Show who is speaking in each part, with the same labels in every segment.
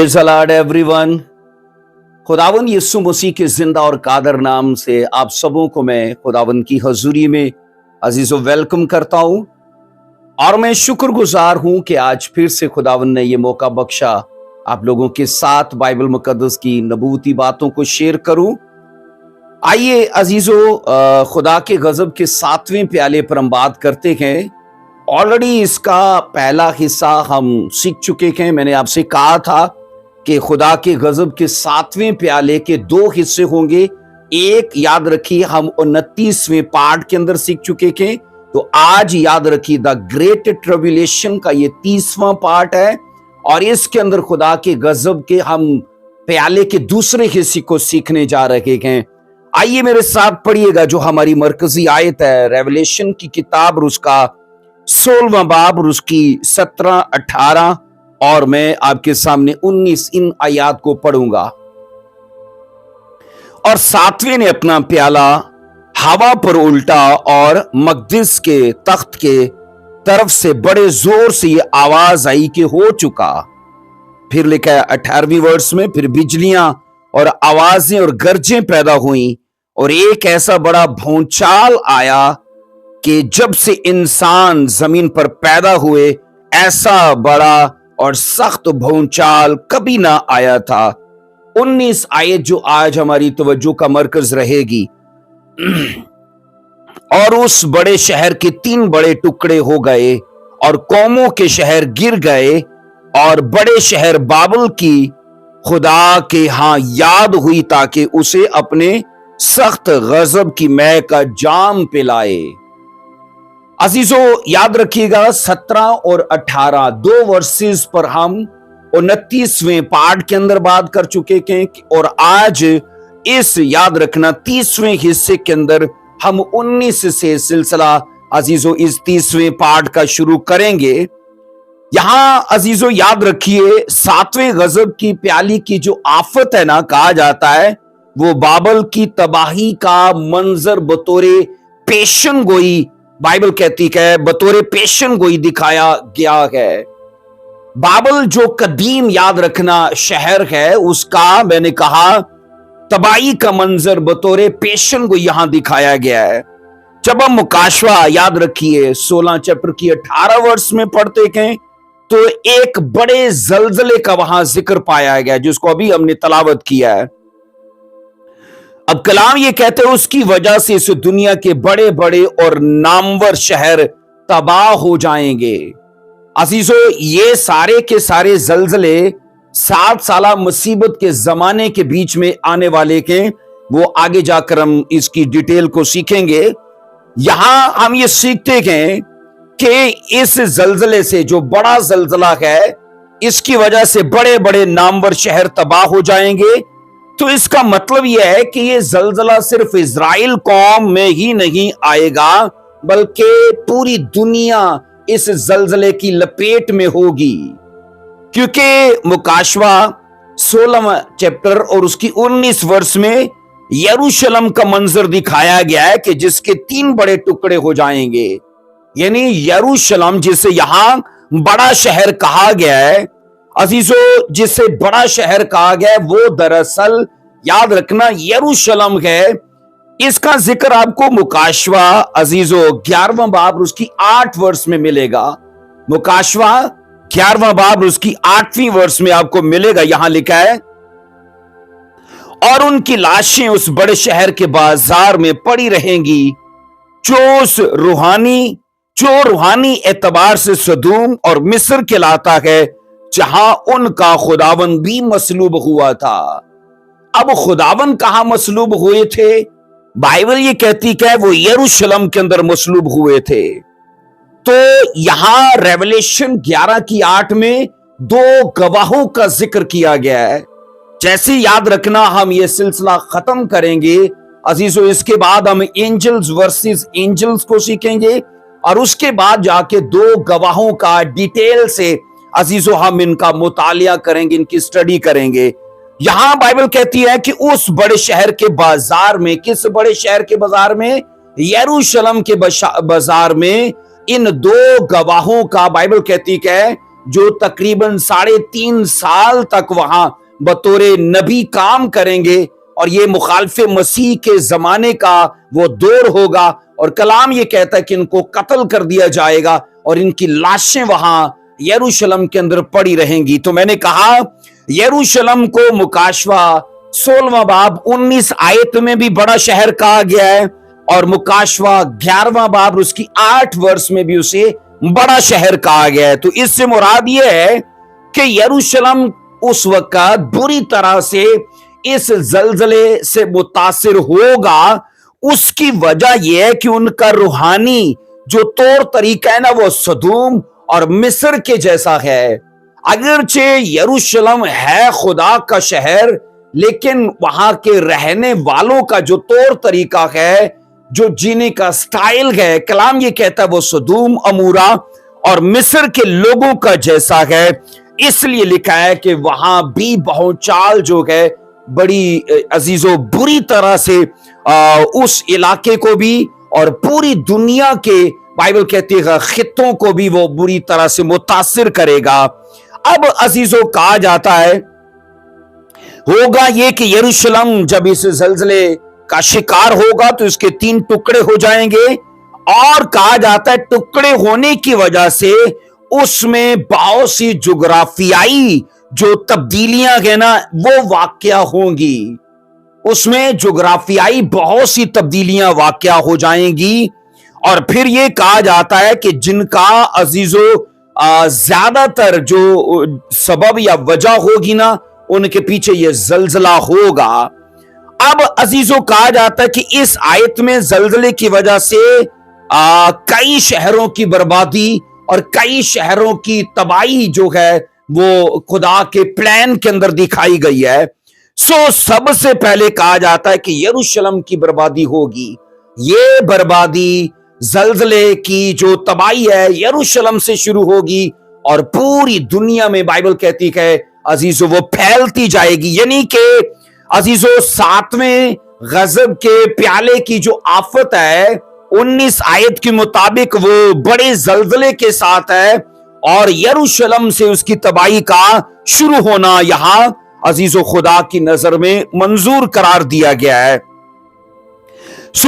Speaker 1: Praise the Lord everyone. खुदावन यीशु मसीह के जिंदा और कादर नाम से आप सबों को मैं खुदावन की हजूरी में अजीजो वेलकम करता हूं और मैं शुक्रगुजार हूं कि आज फिर से खुदावन ने ये मौका बख्शा आप लोगों के साथ बाइबल मुकद्दस की नबूती बातों को शेयर करूं। आइए अजीजो, खुदा के गजब के 7वें प्याले पर हम बात करते हैं। ऑलरेडी इसका पहला हिस्सा हम सीख चुके हैं। मैंने आपसे कहा था कि खुदा के गजब के 7वें प्याले के 2 हिस्से होंगे। एक याद रखिए हम 29वें पार्ट के अंदर सीख चुके हैं, तो आज याद रखिए द ग्रेट ट्रिब्यूलेशन का ये 30वां पार्ट है और इसके अंदर खुदा के गजब के हम प्याले के दूसरे हिस्से को सीखने जा रहे हैं। आइए मेरे साथ पढ़िएगा जो हमारी मरकजी आयत है रेवलेशन की किताब और उसका 16वां बाब और उसकी 17-18 और मैं आपके सामने 19 इन आयात को पढ़ूंगा। और 7वें ने अपना प्याला हवा पर उल्टा और मकदिस के तख्त के तरफ से बड़े जोर से ये आवाज आई कि हो चुका। फिर लिखा है 18वीं वर्ष में, फिर बिजलियां और आवाजें और गरजें पैदा हुई और एक ऐसा बड़ा भूचाल आया कि जब से इंसान जमीन पर पैदा हुए ऐसा बड़ा और सख्त भूचाल कभी ना आया था। 19 आयत जो आज हमारी तवज्जो का मरकज रहेगी। और उस बड़े शहर के 3 बड़े टुकड़े हो गए और कौमों के शहर गिर गए और बड़े शहर बाबल की खुदा के हां याद हुई ताकि उसे अपने सख्त गजब की मै का जाम पिलाए। अजीजो याद रखिएगा 17 और 18 2 वर्सेस पर हम 29वें पार्ट के अंदर बात कर चुके हैं और आज इस याद रखना 30वें हिस्से के अंदर हम 19 से सिलसिला अजीजो इस 30वें पार्ट का शुरू करेंगे। यहां अजीजो याद रखिए 7वें गजब की प्याली की जो आफत है ना, कहा जाता है वो बाबल की तबाही का मंजर बतौरे पेशन गोई, बाइबल कहती है बतौरे पेशन गोई दिखाया गया है। बाबल जो कदीम याद रखना शहर है उसका मैंने कहा तबाही का मंजर बतौरे पेशन गोई यहां दिखाया गया है। जब हम मुकाशवा याद रखिए 16 चैप्टर की 18 वर्ष में पढ़ते हैं तो एक बड़े जलजले का वहां जिक्र पाया गया जिसको अभी हमने तलावत किया है। अब कलाम ये कहते हैं उसकी वजह से इस दुनिया के बड़े बड़े और नामवर शहर तबाह हो जाएंगे। अजीजो ये सारे के सारे जलजले 7 साला मुसीबत के जमाने के बीच में आने वाले के, वो आगे जाकर हम इसकी डिटेल को सीखेंगे। यहां हम ये सीखते हैं कि इस जलजले से जो बड़ा जलजला है इसकी वजह से बड़े बड़े नामवर शहर तबाह हो जाएंगे। तो इसका मतलब यह है कि ये जलजला सिर्फ इजराइल कौम में ही नहीं आएगा बल्कि पूरी दुनिया इस जलजले की लपेट में होगी, क्योंकि मुकाशवा 16वां चैप्टर और उसकी 19 वर्ष में यरूशलेम का मंजर दिखाया गया है कि जिसके 3 बड़े टुकड़े हो जाएंगे। यानी यरूशलेम जिसे यहां बड़ा शहर कहा गया है, अजीजो जिसे बड़ा शहर कहा गया है वो दरअसल याद रखना यरूशलेम है। इसका जिक्र आपको मुकाशवा अजीजो 11वां बाब उसकी 8 वर्ष में मिलेगा। मुकाशवा 11वां बाब उसकी 8वीं वर्ष में आपको मिलेगा। यहां लिखा है और उनकी लाशें उस बड़े शहर के बाजार में पड़ी रहेंगी जो रूहानी एतबार से सदूम और मिस्र कहलाता है, जहां उनका खुदावन भी मसलूब हुआ था। अब खुदावन कहां मसलूब हुए थे? बाइबल ये कहती है वो यरूशलेम के अंदर मसलूब हुए थे। तो यहां रेवलेशन 11 की 8 में 2 गवाहों का जिक्र किया गया है। जैसे याद रखना हम ये सिलसिला खत्म करेंगे अजीजों, इसके बाद हम एंजल्स वर्सेस एंजल्स को सीखेंगे और उसके बाद जाके 2 गवाहों का डिटेल से अजीजों हम इनका मुतालिया करेंगे, इनकी स्टडी करेंगे। यहां बाइबल कहती है कि उस बड़े शहर के बाजार में, किस बड़े शहर के बाजार में? यरूशलेम के बाजार में इन 2 गवाहों का बाइबल कहती है جو تقریباً 3.5 سال تک وہاں بطور نبی کام کریں گے، اور یہ مخالف مسیح کے زمانے کا وہ دور ہوگا، اور کلام یہ کہتا ہے کہ ان کو قتل کر دیا جائے گا اور ان کی لاشیں وہاں یروشلم کے اندر پڑی رہیں گی۔ تو میں نے کہا یروشلم کو مکاشوہ 16 باب 19 آیت میں بھی بڑا شہر کہا گیا ہے، اور مکاشوہ 11 باب اس کی 8 ورس میں بھی اسے بڑا شہر کہا گیا ہے۔ تو اس سے مراد یہ ہے کہ یروشلم اس وقت بری طرح سے اس زلزلے سے متاثر ہوگا۔ اس کی وجہ یہ ہے کہ ان کا روحانی جو طور طریقہ ہے نا، وہ سدوم اور مصر کے جیسا ہے۔ اگرچہ یروشلم ہے خدا کا شہر، لیکن وہاں کے رہنے والوں کا جو طور طریقہ ہے، جو جینے کا سٹائل ہے، کلام یہ کہتا ہے وہ سدوم امورا اور مصر کے لوگوں کا جیسا ہے۔ اس لیے لکھا ہے کہ وہاں بھی بہت چال جو ہے بڑی عزیزو بری طرح سے اس علاقے کو بھی اور پوری دنیا کے بائبل کہتی ہے خطوں کو بھی وہ بری طرح سے متاثر کرے گا۔ اب عزیزو کہا جاتا ہے ہوگا یہ کہ یروشلم جب اس زلزلے کا شکار ہوگا تو اس کے 3 ٹکڑے ہو جائیں گے، اور کہا جاتا ہے ٹکڑے ہونے کی وجہ سے اس میں بہت سی جغرافیائی جو تبدیلیاں ہیں نا وہ واقع ہوں گی۔ اس میں جغرافیائی بہت سی تبدیلیاں واقع ہو جائیں گی، اور پھر یہ کہا جاتا ہے کہ جن کا عزیزو زیادہ تر جو سبب یا وجہ ہوگی نا، ان کے پیچھے یہ زلزلہ ہوگا۔ اب عزیزو کہا جاتا ہے کہ اس آیت میں زلزلے کی وجہ سے کئی شہروں کی بربادی اور کئی شہروں کی تباہی جو ہے وہ خدا کے پلان کے اندر دکھائی گئی ہے۔ سب سے پہلے کہا جاتا ہے کہ یروشلم کی بربادی ہوگی۔ یہ بربادی زلزلے کی جو تباہی ہے یروشلم سے شروع ہوگی اور پوری دنیا میں بائبل کہتی ہے عزیزو وہ پھیلتی جائے گی۔ یعنی کہ عزیزو 7ویں غضب کے پیالے کی جو آفت ہے 19 آیت کے مطابق وہ بڑے زلزلے کے ساتھ ہے، اور یروشلم سے اس کی تباہی کا شروع ہونا یہاں عزیزو خدا کی نظر میں منظور قرار دیا گیا ہے۔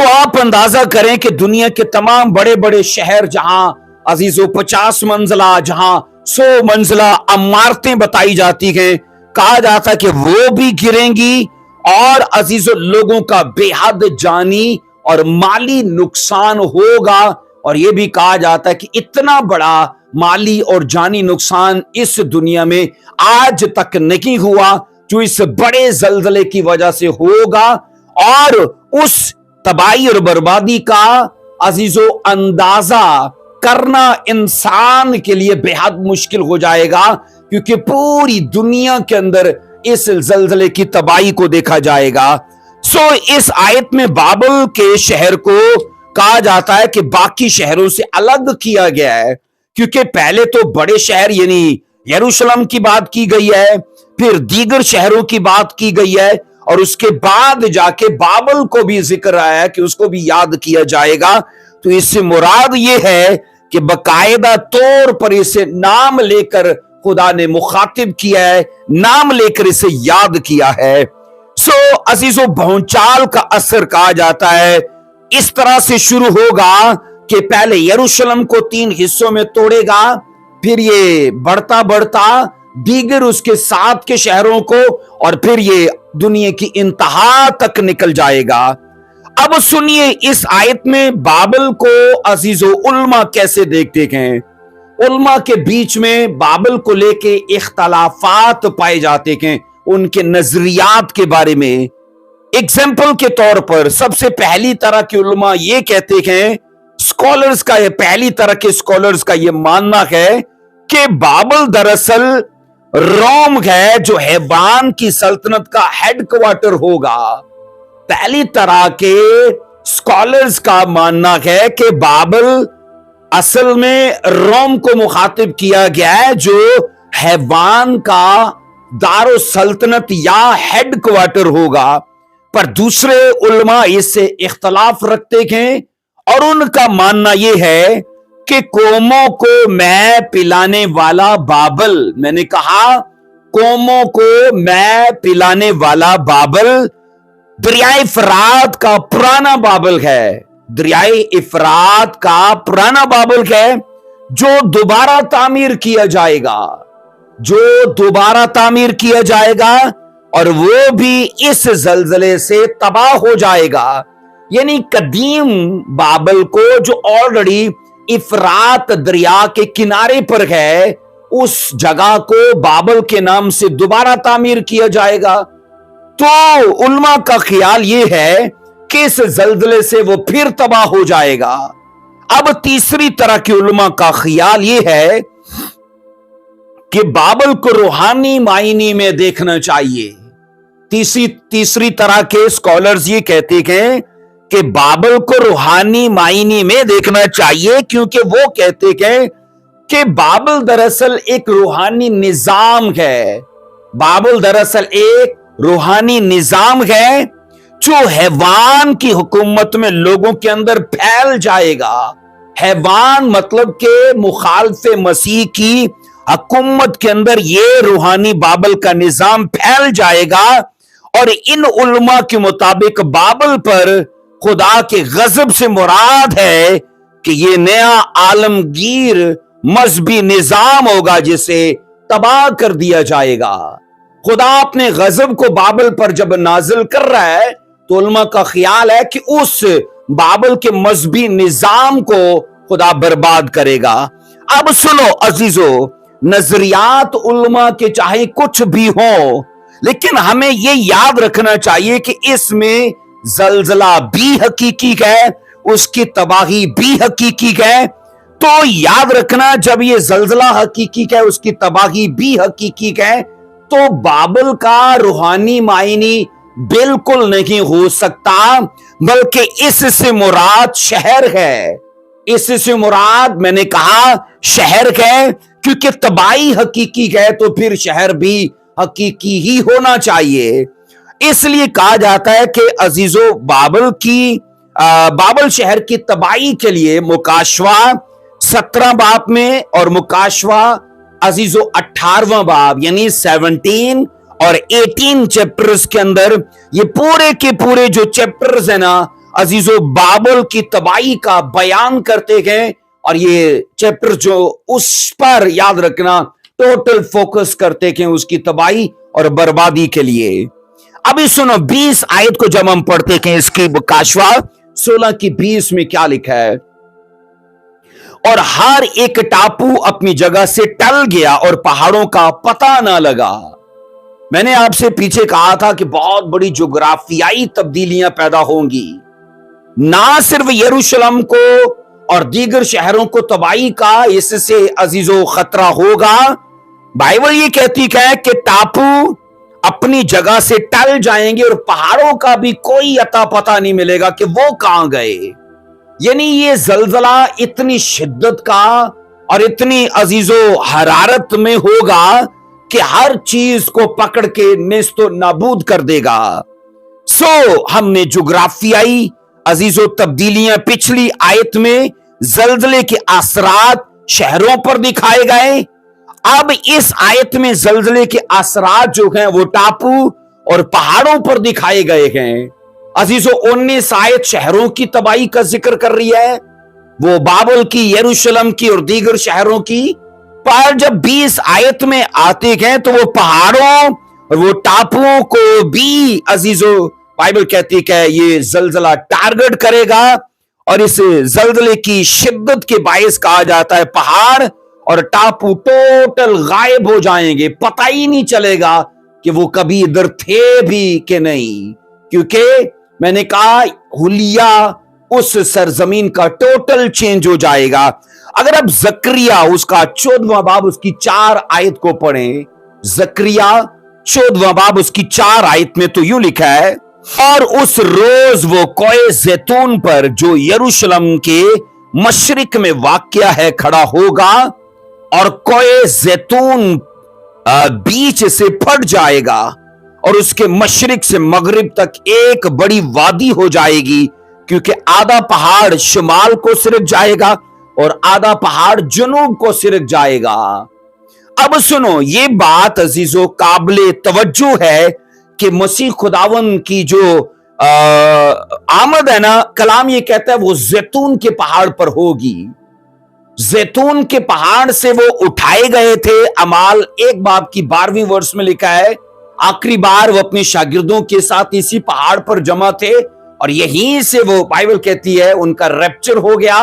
Speaker 1: آپ اندازہ کریں کہ دنیا کے تمام بڑے بڑے شہر جہاں عزیزو 50 منزلہ جہاں 100 منزلہ عمارتیں بتائی جاتی ہیں، کہا جاتا ہے کہ وہ بھی گریں گی، اور عزیزو لوگوں کا بے حد جانی اور مالی نقصان ہوگا۔ اور یہ بھی کہا جاتا ہے کہ اتنا بڑا مالی اور جانی نقصان اس دنیا میں آج تک نہیں ہوا جو اس بڑے زلزلے کی وجہ سے ہوگا، اور اس تباہی اور بربادی کا عزیزو اندازہ کرنا انسان کے لیے بے حد مشکل ہو جائے گا، کیونکہ پوری دنیا کے اندر اس زلزلے کی تباہی کو دیکھا جائے گا۔ اس آیت میں بابل کے شہر کو کہا جاتا ہے کہ باقی شہروں سے الگ کیا گیا ہے، کیونکہ پہلے تو بڑے شہر یعنی یروشلم کی بات کی گئی ہے، پھر دیگر شہروں کی بات کی گئی ہے، اور اس کے بعد جا کے بابل کو بھی ذکر آیا ہے کہ اس کو بھی یاد کیا جائے گا۔ تو اس سے مراد یہ ہے کہ باقاعدہ طور پر اسے نام لے کر خدا نے مخاطب کیا ہے، نام لے کر اسے یاد کیا ہے۔ عزیزو بھونچال کا اثر کہا جاتا ہے اس طرح سے شروع ہوگا کہ پہلے یروشلم کو 3 حصوں میں توڑے گا، پھر یہ بڑھتا بڑھتا دیگر اس کے ساتھ کے شہروں کو، اور پھر یہ دنیا کی انتہا تک نکل جائے گا۔ اب سنیے اس آیت میں بابل کو عزیزو علماء کیسے دیکھتے ہیں۔ علماء کے بیچ میں بابل کو لے کے اختلافات پائے جاتے ہیں، ان کے نظریات کے بارے میں۔ ایگزامپل کے طور پر سب سے پہلی طرح کے علماء یہ کہتے ہیں، سکولرز کا یہ پہلی طرح کے سکولرز کا یہ ماننا ہے کہ بابل دراصل روم ہے جو حیوان کی سلطنت کا ہیڈ کوارٹر ہوگا۔ پہلی طرح کے سکولرز کا ماننا ہے کہ بابل اصل میں روم کو مخاطب کیا گیا ہے جو حیوان کا دار و سلطنت یا ہیڈ کوارٹر ہوگا، پر دوسرے علماء اس سے اختلاف رکھتے ہیں، اور ان کا ماننا یہ ہے کہ قوموں کو میں پلانے والا بابل، میں نے کہا قوموں کو میں پلانے والا بابل دریائے فرات کا پرانا بابل ہے، دریائے افرات کا پرانا بابل ہے جو دوبارہ تعمیر کیا جائے گا، جو دوبارہ تعمیر کیا جائے گا، اور وہ بھی اس زلزلے سے تباہ ہو جائے گا۔ یعنی قدیم بابل کو جو آلریڈی افرات دریا کے کنارے پر ہے، اس جگہ کو بابل کے نام سے دوبارہ تعمیر کیا جائے گا۔ تو علماء کا خیال یہ ہے کہ اس زلزلے سے وہ پھر تباہ ہو جائے گا۔ اب تیسری طرح کے علماء کا خیال یہ ہے کہ بابل کو روحانی معنی میں دیکھنا چاہیے۔ تیسری طرح کے اسکالرز یہ کہتے ہیں کہ بابل کو روحانی معنی میں دیکھنا چاہیے، کیونکہ وہ کہتے ہیں کہ بابل دراصل ایک روحانی نظام ہے، بابل دراصل ایک روحانی نظام ہے جو حیوان کی حکومت میں لوگوں کے اندر پھیل جائے گا۔ حیوان مطلب کہ مخالف مسیح کی حکومت کے اندر یہ روحانی بابل کا نظام پھیل جائے گا، اور ان علماء کے مطابق بابل پر خدا کے غضب سے مراد ہے کہ یہ نیا عالمگیر مذہبی نظام ہوگا جسے تباہ کر دیا جائے گا۔ خدا اپنے غضب کو بابل پر جب نازل کر رہا ہے تو علماء کا خیال ہے کہ اس بابل کے مذہبی نظام کو خدا برباد کرے گا۔ اب سنو عزیزو، نظریات علماء کے چاہے کچھ بھی ہوں، لیکن ہمیں یہ یاد رکھنا چاہیے کہ اس میں زلزلہ بھی حقیقی ہے، اس کی تباہی بھی حقیقی ہے۔ تو یاد رکھنا، جب یہ زلزلہ حقیقی ہے، اس کی تباہی بھی حقیقی ہے، تو بابل کا روحانی معنی بالکل نہیں ہو سکتا، بلکہ اس سے مراد شہر ہے۔ اس سے مراد میں نے کہا شہر ہے، کیونکہ تباہی حقیقی ہے تو پھر شہر بھی حقیقی ہی ہونا چاہیے۔ اس لیے کہا جاتا ہے کہ عزیزو، بابل شہر کی تباہی کے لیے مکاشوہ 17 باب میں اور مکاشوہ عزیزو 18واں باب یعنی 17 اور 18 چیپٹرز کے اندر یہ پورے کے پورے جو چیپٹرز ہیں نا عزیزو، بابل کی تباہی کا بیان کرتے ہیں، اور یہ چیپٹر جو اس پر یاد رکھنا ٹوٹل فوکس کرتے ہیں اس کی تباہی اور بربادی کے لیے۔ ابھی سنو 20 آیت کو جب ہم پڑھتے ہیں اس کی مکاشوہ 16 کی 20 میں کیا لکھا ہے؟ اور ہر ایک ٹاپو اپنی جگہ سے ٹل گیا اور پہاڑوں کا پتہ نہ لگا۔ میں نے آپ سے پیچھے کہا تھا کہ بہت بڑی جغرافیائی تبدیلیاں پیدا ہوں گی، نہ صرف یروشلم کو اور دیگر شہروں کو تباہی کا اس سے عزیزو خطرہ ہوگا۔ بائبل یہ کہتی ہے کہ ٹاپو اپنی جگہ سے ٹل جائیں گے اور پہاڑوں کا بھی کوئی اتا پتہ نہیں ملے گا کہ وہ کہاں گئے۔ یعنی یہ زلزلہ اتنی شدت کا اور اتنی عزیزو حرارت میں ہوگا کہ ہر چیز کو پکڑ کے نیست و نابود کر دے گا۔ ہم نے جغرافیائی عزیزو تبدیلیاں پچھلی آیت میں زلزلے کے اثرات شہروں پر دکھائے گئے، اب اس آیت میں زلزلے کے اثرات جو ہیں وہ ٹاپو اور پہاڑوں پر دکھائے گئے ہیں۔ عزیزو 19 آیت شہروں کی تباہی کا ذکر کر رہی ہے، وہ بابل کی، یروشلم کی اور دیگر شہروں کی، پر جب 20 آیت میں آتے ہیں تو وہ پہاڑوں اور وہ ٹاپوؤں کو بھی عزیزو بائبل کہتی ہے یہ زلزلہ ٹارگٹ کرے گا، اور اس زلزلے کی شدت کے باعث کہا جاتا ہے پہاڑ اور ٹاپو ٹوٹل غائب ہو جائیں گے، پتہ ہی نہیں چلے گا کہ وہ کبھی ادھر تھے بھی کہ نہیں، کیونکہ میں نے کہا حلیہ اس سرزمین کا ٹوٹل چینج ہو جائے گا۔ اگر اب زکریا اس کا 14واں باب اس کی 4 آیت کو پڑھیں، زکریا 14واں باب اس کی 4 آیت میں تو یوں لکھا ہے، اور اس روز وہ کوہ زیتون پر جو یروشلم کے مشرق میں واقع ہے کھڑا ہوگا، اور کوہ زیتون بیچ سے پھٹ جائے گا، اور اس کے مشرق سے مغرب تک ایک بڑی وادی ہو جائے گی، کیونکہ آدھا پہاڑ شمال کو صرف جائے گا और आधा पहाड़ जनूब को सिरक जाएगा। अब सुनो, ये बात अजीजों काबिले तवज्जो है कि मसीह खुदावन की जो आमद है ना, कलाम ये कहता है वो जैतून के पहाड़ पर होगी। जैतून के पहाड़ से वो उठाए गए थे। अमाल 1 बाब की 12वीं वर्ष में लिखा है, आखिरी बार वो अपने शागिर्दों के साथ इसी पहाड़ पर जमा थे और यहीं से वो, बाइबल कहती है, उनका रैप्चर हो गया।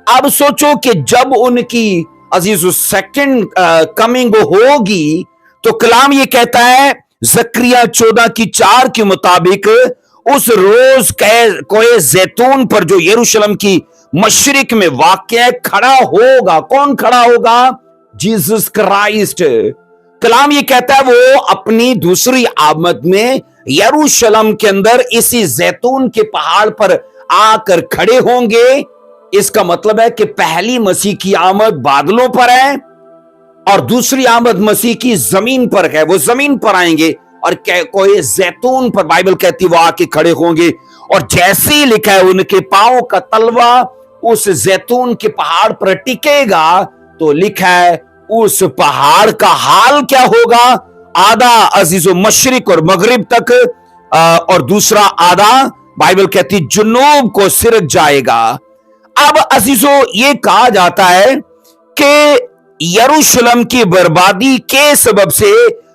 Speaker 1: अब सोचो कि जब उनकी अजीजों सेकंड कमिंग होगी तो कलाम ये कहता है जकरिया 14 की 4 के मुताबिक उस रोज कोए जैतून पर जो यरूशलेम की मशरिक में वाक़या खड़ा होगा। कौन खड़ा होगा? Jesus Christ. कलाम ये कहता है वो अपनी दूसरी आमद में यरूशलेम के अंदर इसी जैतून के पहाड़ पर आकर खड़े होंगे। इसका मतलब है कि पहली मसीह की आमद बादलों पर है और दूसरी आमद मसीह की जमीन पर है। वो जमीन पर आएंगे और कोई जैतून पर, बाइबल कहती है, वो आके खड़े होंगे और जैसे ही लिखा है उनके पांव का तलवा उस जैतून के पहाड़ पर टिकेगा, तो लिखा है उस पहाड़ का हाल क्या होगा? आधा अजीजों मशरिक और मगरिब तक और दूसरा आधा, बाइबल कहती, जुनूब को सिरक जाएगा। अब अजीजों ये कहा जाता है कि यरूशलेम की बर्बादी के सबब से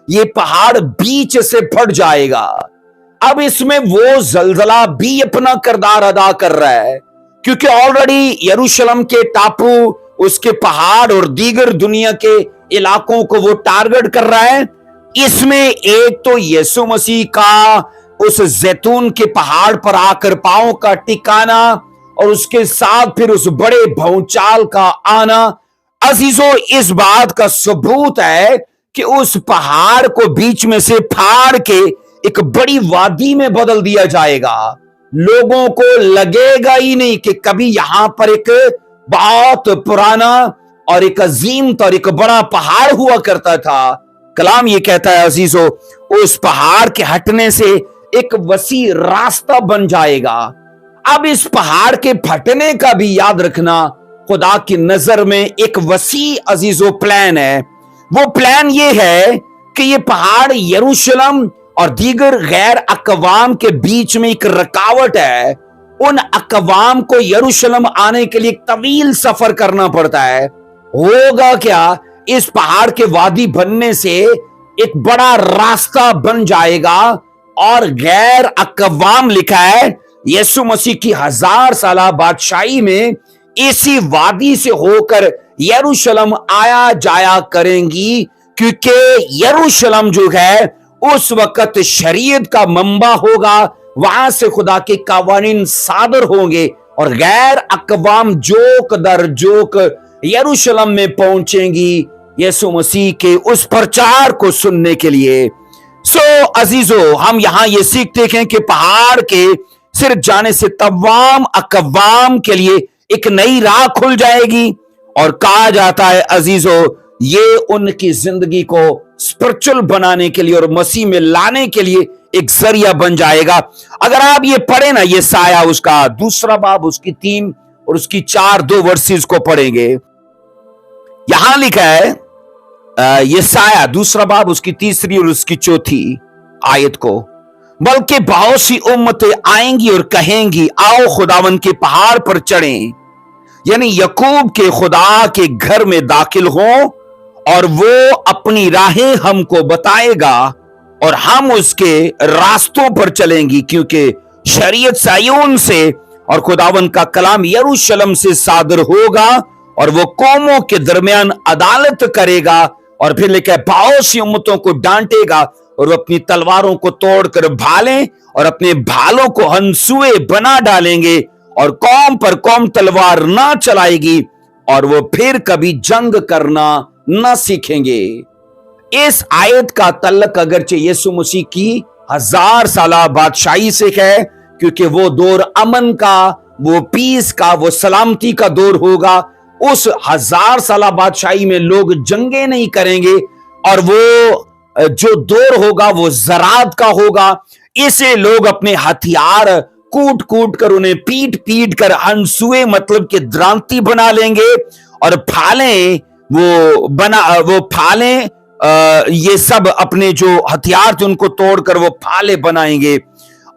Speaker 1: ये पहाड़ बीच से फट जाएगा। अब इसमें वो जलजला भी अपना किरदार अदा कर रहा है, क्योंकि ऑलरेडी यरूशलेम के टापू, उसके पहाड़ और दीगर दुनिया के इलाकों को वो टारगेट कर रहा है। इसमें एक तो यीशु मसीह का उस जैतून के पहाड़ पर आकर पांव का टिकाना और उसके साथ फिर उस बड़े भौचाल का आना, अजीजों इस बात का सबूत है कि उस पहाड़ को बीच में से फाड़ के एक बड़ी वादी में बदल दिया जाएगा। लोगों को लगेगा ही नहीं कि कभी यहां पर एक बहुत पुराना और एक अजीम और एक बड़ा पहाड़ हुआ करता था। कलाम ये कहता है अजीजों, उस पहाड़ के हटने से एक वसी रास्ता बन जाएगा। अब इस पहाड़ के फटने का भी याद रखना, खुदा की नजर में एक वसी अजीजों प्लान है। वो प्लान ये है कि ये पहाड़ यरूशलेम और दीगर गैर अकवाम के बीच में एक रुकावट है। उन अकवाम को यरूशलेम आने के लिए एक तवील सफर करना पड़ता है। होगा क्या, इस पहाड़ के वादी बनने से एक बड़ा रास्ता बन जाएगा और गैर अकवाम, लिखा है, यीशु मसीह की 1000 साला बादशाही में इसी वादी से होकर यरूशलेम आया जाया करेंगी, क्योंकि यरूशलेम जो है उस वक्त शरीयत का मंबा होगा। वहां से खुदा के कावानीन सादर होंगे और गैर अकवाम जोक दर जोक यरूशलेम में पहुंचेंगी यीशु मसीह के उस प्रचार को सुनने के लिए। अजीजों, हम यहां ये सीखते हैं कि पहाड़ के सिर जाने से तमाम अकवाम के लिए एक नई राह खुल जाएगी और कहा जाता है अजीजों, ये उनकी जिंदगी को स्पिरिचुअल बनाने के लिए और मसीह में लाने के लिए एक जरिया बन जाएगा। अगर आप ये पढ़े ना, ये साया उसका 2 बाब उसकी 3 और उसकी 4 2 वर्सेस को पढ़ेंगे, यहां लिखा है ये साया 2 बाब उसकी 3 और उसकी 4 आयत को, बल्कि बहुत सी उम्मतें आएंगी और कहेंगी, आओ खुदावन के पहाड़ पर चढ़ें, यानी यकूब के खुदा के घर में दाखिल हों और वो अपनी राहें हमको बताएगा और हम उसके रास्तों पर चलेंगी, क्योंकि शरीयत सायून से और खुदावन का कलाम यरूशलेम से सादर होगा और वो कौमों के दरमियान अदालत करेगा। और फिर लिखा है, बहुत सी उम्मतों को डांटेगा और वो अपनी तलवारों को तोड़कर भालें और अपने भालों को हंसुए बना डालेंगे और कौम पर कौम तलवार ना चलाएगी और वो फिर कभी जंग करना ना सीखेंगे। इस आयत का तल्लक अगरचे यीशु मसीह की 1000 साला बादशाही से है, क्योंकि वो दौर अमन का, वो पीस का, वो सलामती का दौर होगा। उस 1000 साला बादशाही में लोग जंगे नहीं करेंगे और वो जो दौर होगा वो ज़रात का होगा। इसे लोग अपने हथियार कूट कूट कर, उन्हें पीट पीट कर हंसुए मतलब कि द्रांति बना लेंगे, और फालें वो फालें ये सब अपने जो हथियार थे उनको तोड़कर वो फाले बनाएंगे।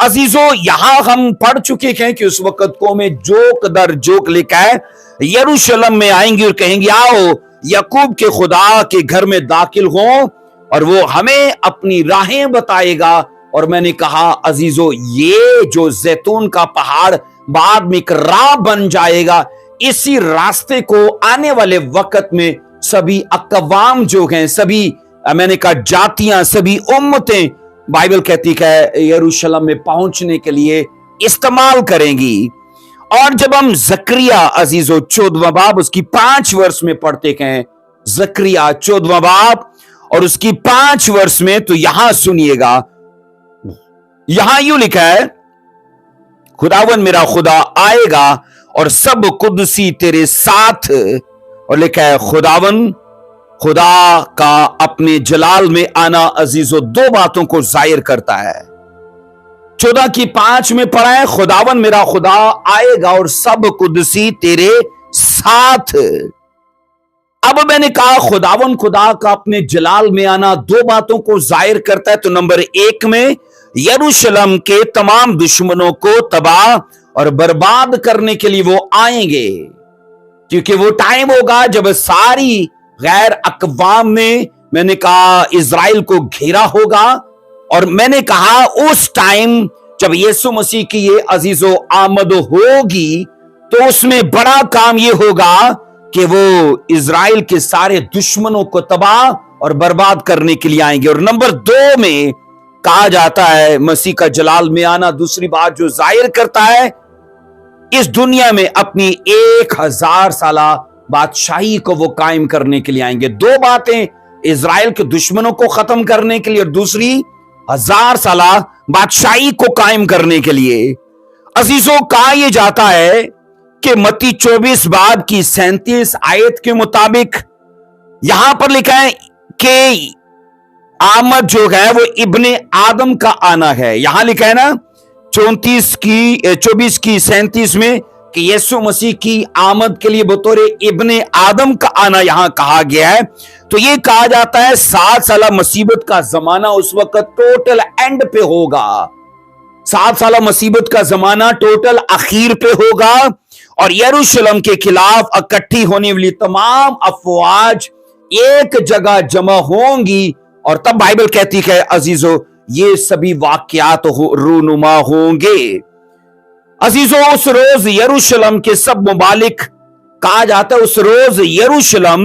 Speaker 1: अजीजों, यहां हम पढ़ चुके हैं कि उस वक्त कौमें जोक दर जोक लिखा है, यरूशलेम में आएंगी और कहेंगे आओ याकूब के खुदा के घर में दाखिल हो और वो हमें अपनी राहें बताएगा। और मैंने कहा अजीजों, ये जो जैतून का पहाड़ बाद में एक राह बन जाएगा, इसी रास्ते को आने वाले वक्त में सभी अकवाम जो हैं, सभी मैंने कहा जातियां, सभी उम्मतें, बाइबल कहती है यरूशलेम में पहुंचने के लिए इस्तेमाल करेंगी। और जब हम जकरिया अजीजों 14वां बाब उसकी 5 वर्ष में पढ़ते हैं, जकरिया 14वां बाब और उसकी 5 वर्ष में, तो यहां सुनिएगा, यहां यूं लिखा है, खुदावन मेरा खुदा आएगा और सब कुदसी तेरे साथ। और लिखा है खुदावन खुदा का अपने जलाल में आना अजीजों 2 बातों को जाहिर करता है। 14 की 5 में पढ़ा है, खुदावन मेरा खुदा आएगा और सब कुदसी तेरे साथ। अब मैंने कहा खुदावन खुदा का अपने जलाल में आना 2 बातों को जाहिर करता है। तो नंबर 1 में यरूशलेम के तमाम दुश्मनों को तबाह और बर्बाद करने के लिए वो आएंगे, क्योंकि वो टाइम होगा जब सारी गैर अकवाम ने, मैंने कहा, इजराइल को घेरा होगा। और मैंने कहा उस टाइम जब यीशु मसीह की ये अजीजों आमद होगी, तो उसमें बड़ा काम ये होगा कि वो इजराइल के सारे दुश्मनों को तबाह और बर्बाद करने के लिए आएंगे। और नंबर 2 में कहा जाता है मसीह का जलाल में आना, दूसरी बात जो जाहिर करता है, इस दुनिया में अपनी 1000 साला बादशाही को वो कायम करने के लिए आएंगे। 2 बातें, इजराइल के दुश्मनों को खत्म करने के लिए और दूसरी 1000 साला बादशाही को कायम करने के लिए। अजीजों, कहा यह जाता है कि मत्ती 24 बाब की 37 आयत के मुताबिक यहां पर लिखा है कि आमद जो है वो इब्ने आदम का आना है। यहां लिखा है ना 24 की 37 में कि यीशु मसीह की आमद के लिए बतौर इब्ने आदम का आना यहां कहा गया है। तो यह कहा जाता है 7 साला मुसीबत का जमाना उस वक्त टोटल एंड पे होगा। 7 साला मुसीबत का जमाना टोटल आखिर पे होगा और यरूशलेम के खिलाफ इकट्ठी होने वाली तमाम अफवाज एक जगह जमा होंगी। और तब बाइबल कहती है अजीजों, ये सभी वाकयात रूनुमा होंगे। अजीजों, उस रोज यरूशलेम के सब मुमालिक, कहा जाता है उस रोज यरूशलेम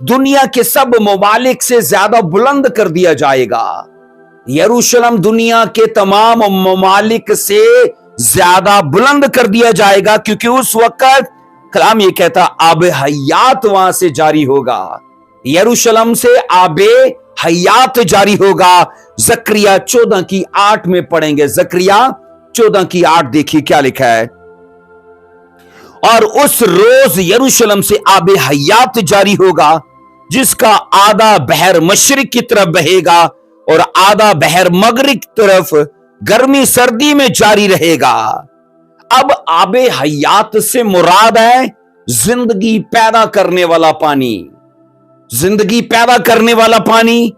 Speaker 1: दुनिया के सब मुमालिक से ज्यादा बुलंद कर दिया जाएगा। यरूशलेम दुनिया के तमाम मुमालिक से ज्यादा बुलंद कर दिया जाएगा, क्योंकि उस वक्त कलाम ये कहता आबे हयात वहां से जारी होगा। यरूशलेम से आबे हयात जारी होगा। जकरिया 14 की 8 में पढ़ेंगे। जकरिया 14 की 8 देखिए क्या लिखा है, और उस रोज यरूशलेम से आबे हयात जारी होगा, जिसका आधा बहर मशरिक की तरफ बहेगा और आधा बहर मगरिब की तरफ गर्मी सर्दी में जारी रहेगा। अब आबे हयात से मुराद है जिंदगी पैदा करने वाला पानी, जिंदगी पैदा करने वाला पानी।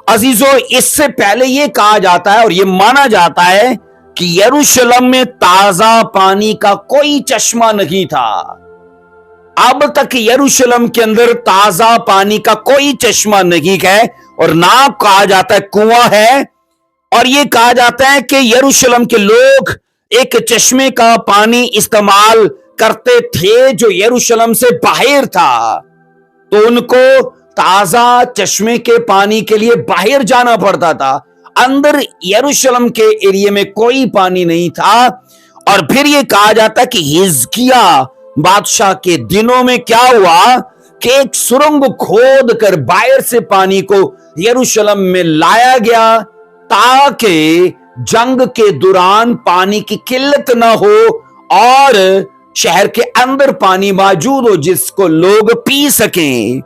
Speaker 1: अजीजों, इससे पहले यह कहा जाता है और यह माना जाता है कि यरूशलेम में ताजा पानी का कोई चश्मा नहीं था। अब तक यरूशलेम के अंदर ताजा पानी का कोई चश्मा नहीं है और ना कहा जाता है कुआं है। और यह कहा जाता है कि यरूशलेम के लोग एक चश्मे का पानी इस्तेमाल करते थे जो यरूशलेम से बाहर था, तो उनको ताजा चश्मे के पानी के लिए बाहर जाना पड़ता था। अंदर यरूशलेम के एरिया में कोई पानी नहीं था। और फिर यह कहा जाता है कि हिजकिया बादशाह के दिनों में क्या हुआ कि एक सुरंग खोद कर बाहर से पानी को यरूशलेम में लाया गया, ताकि जंग के दौरान पानी की किल्लत ना हो और शहर के अंदर पानी मौजूद हो जिसको लोग पी सकें।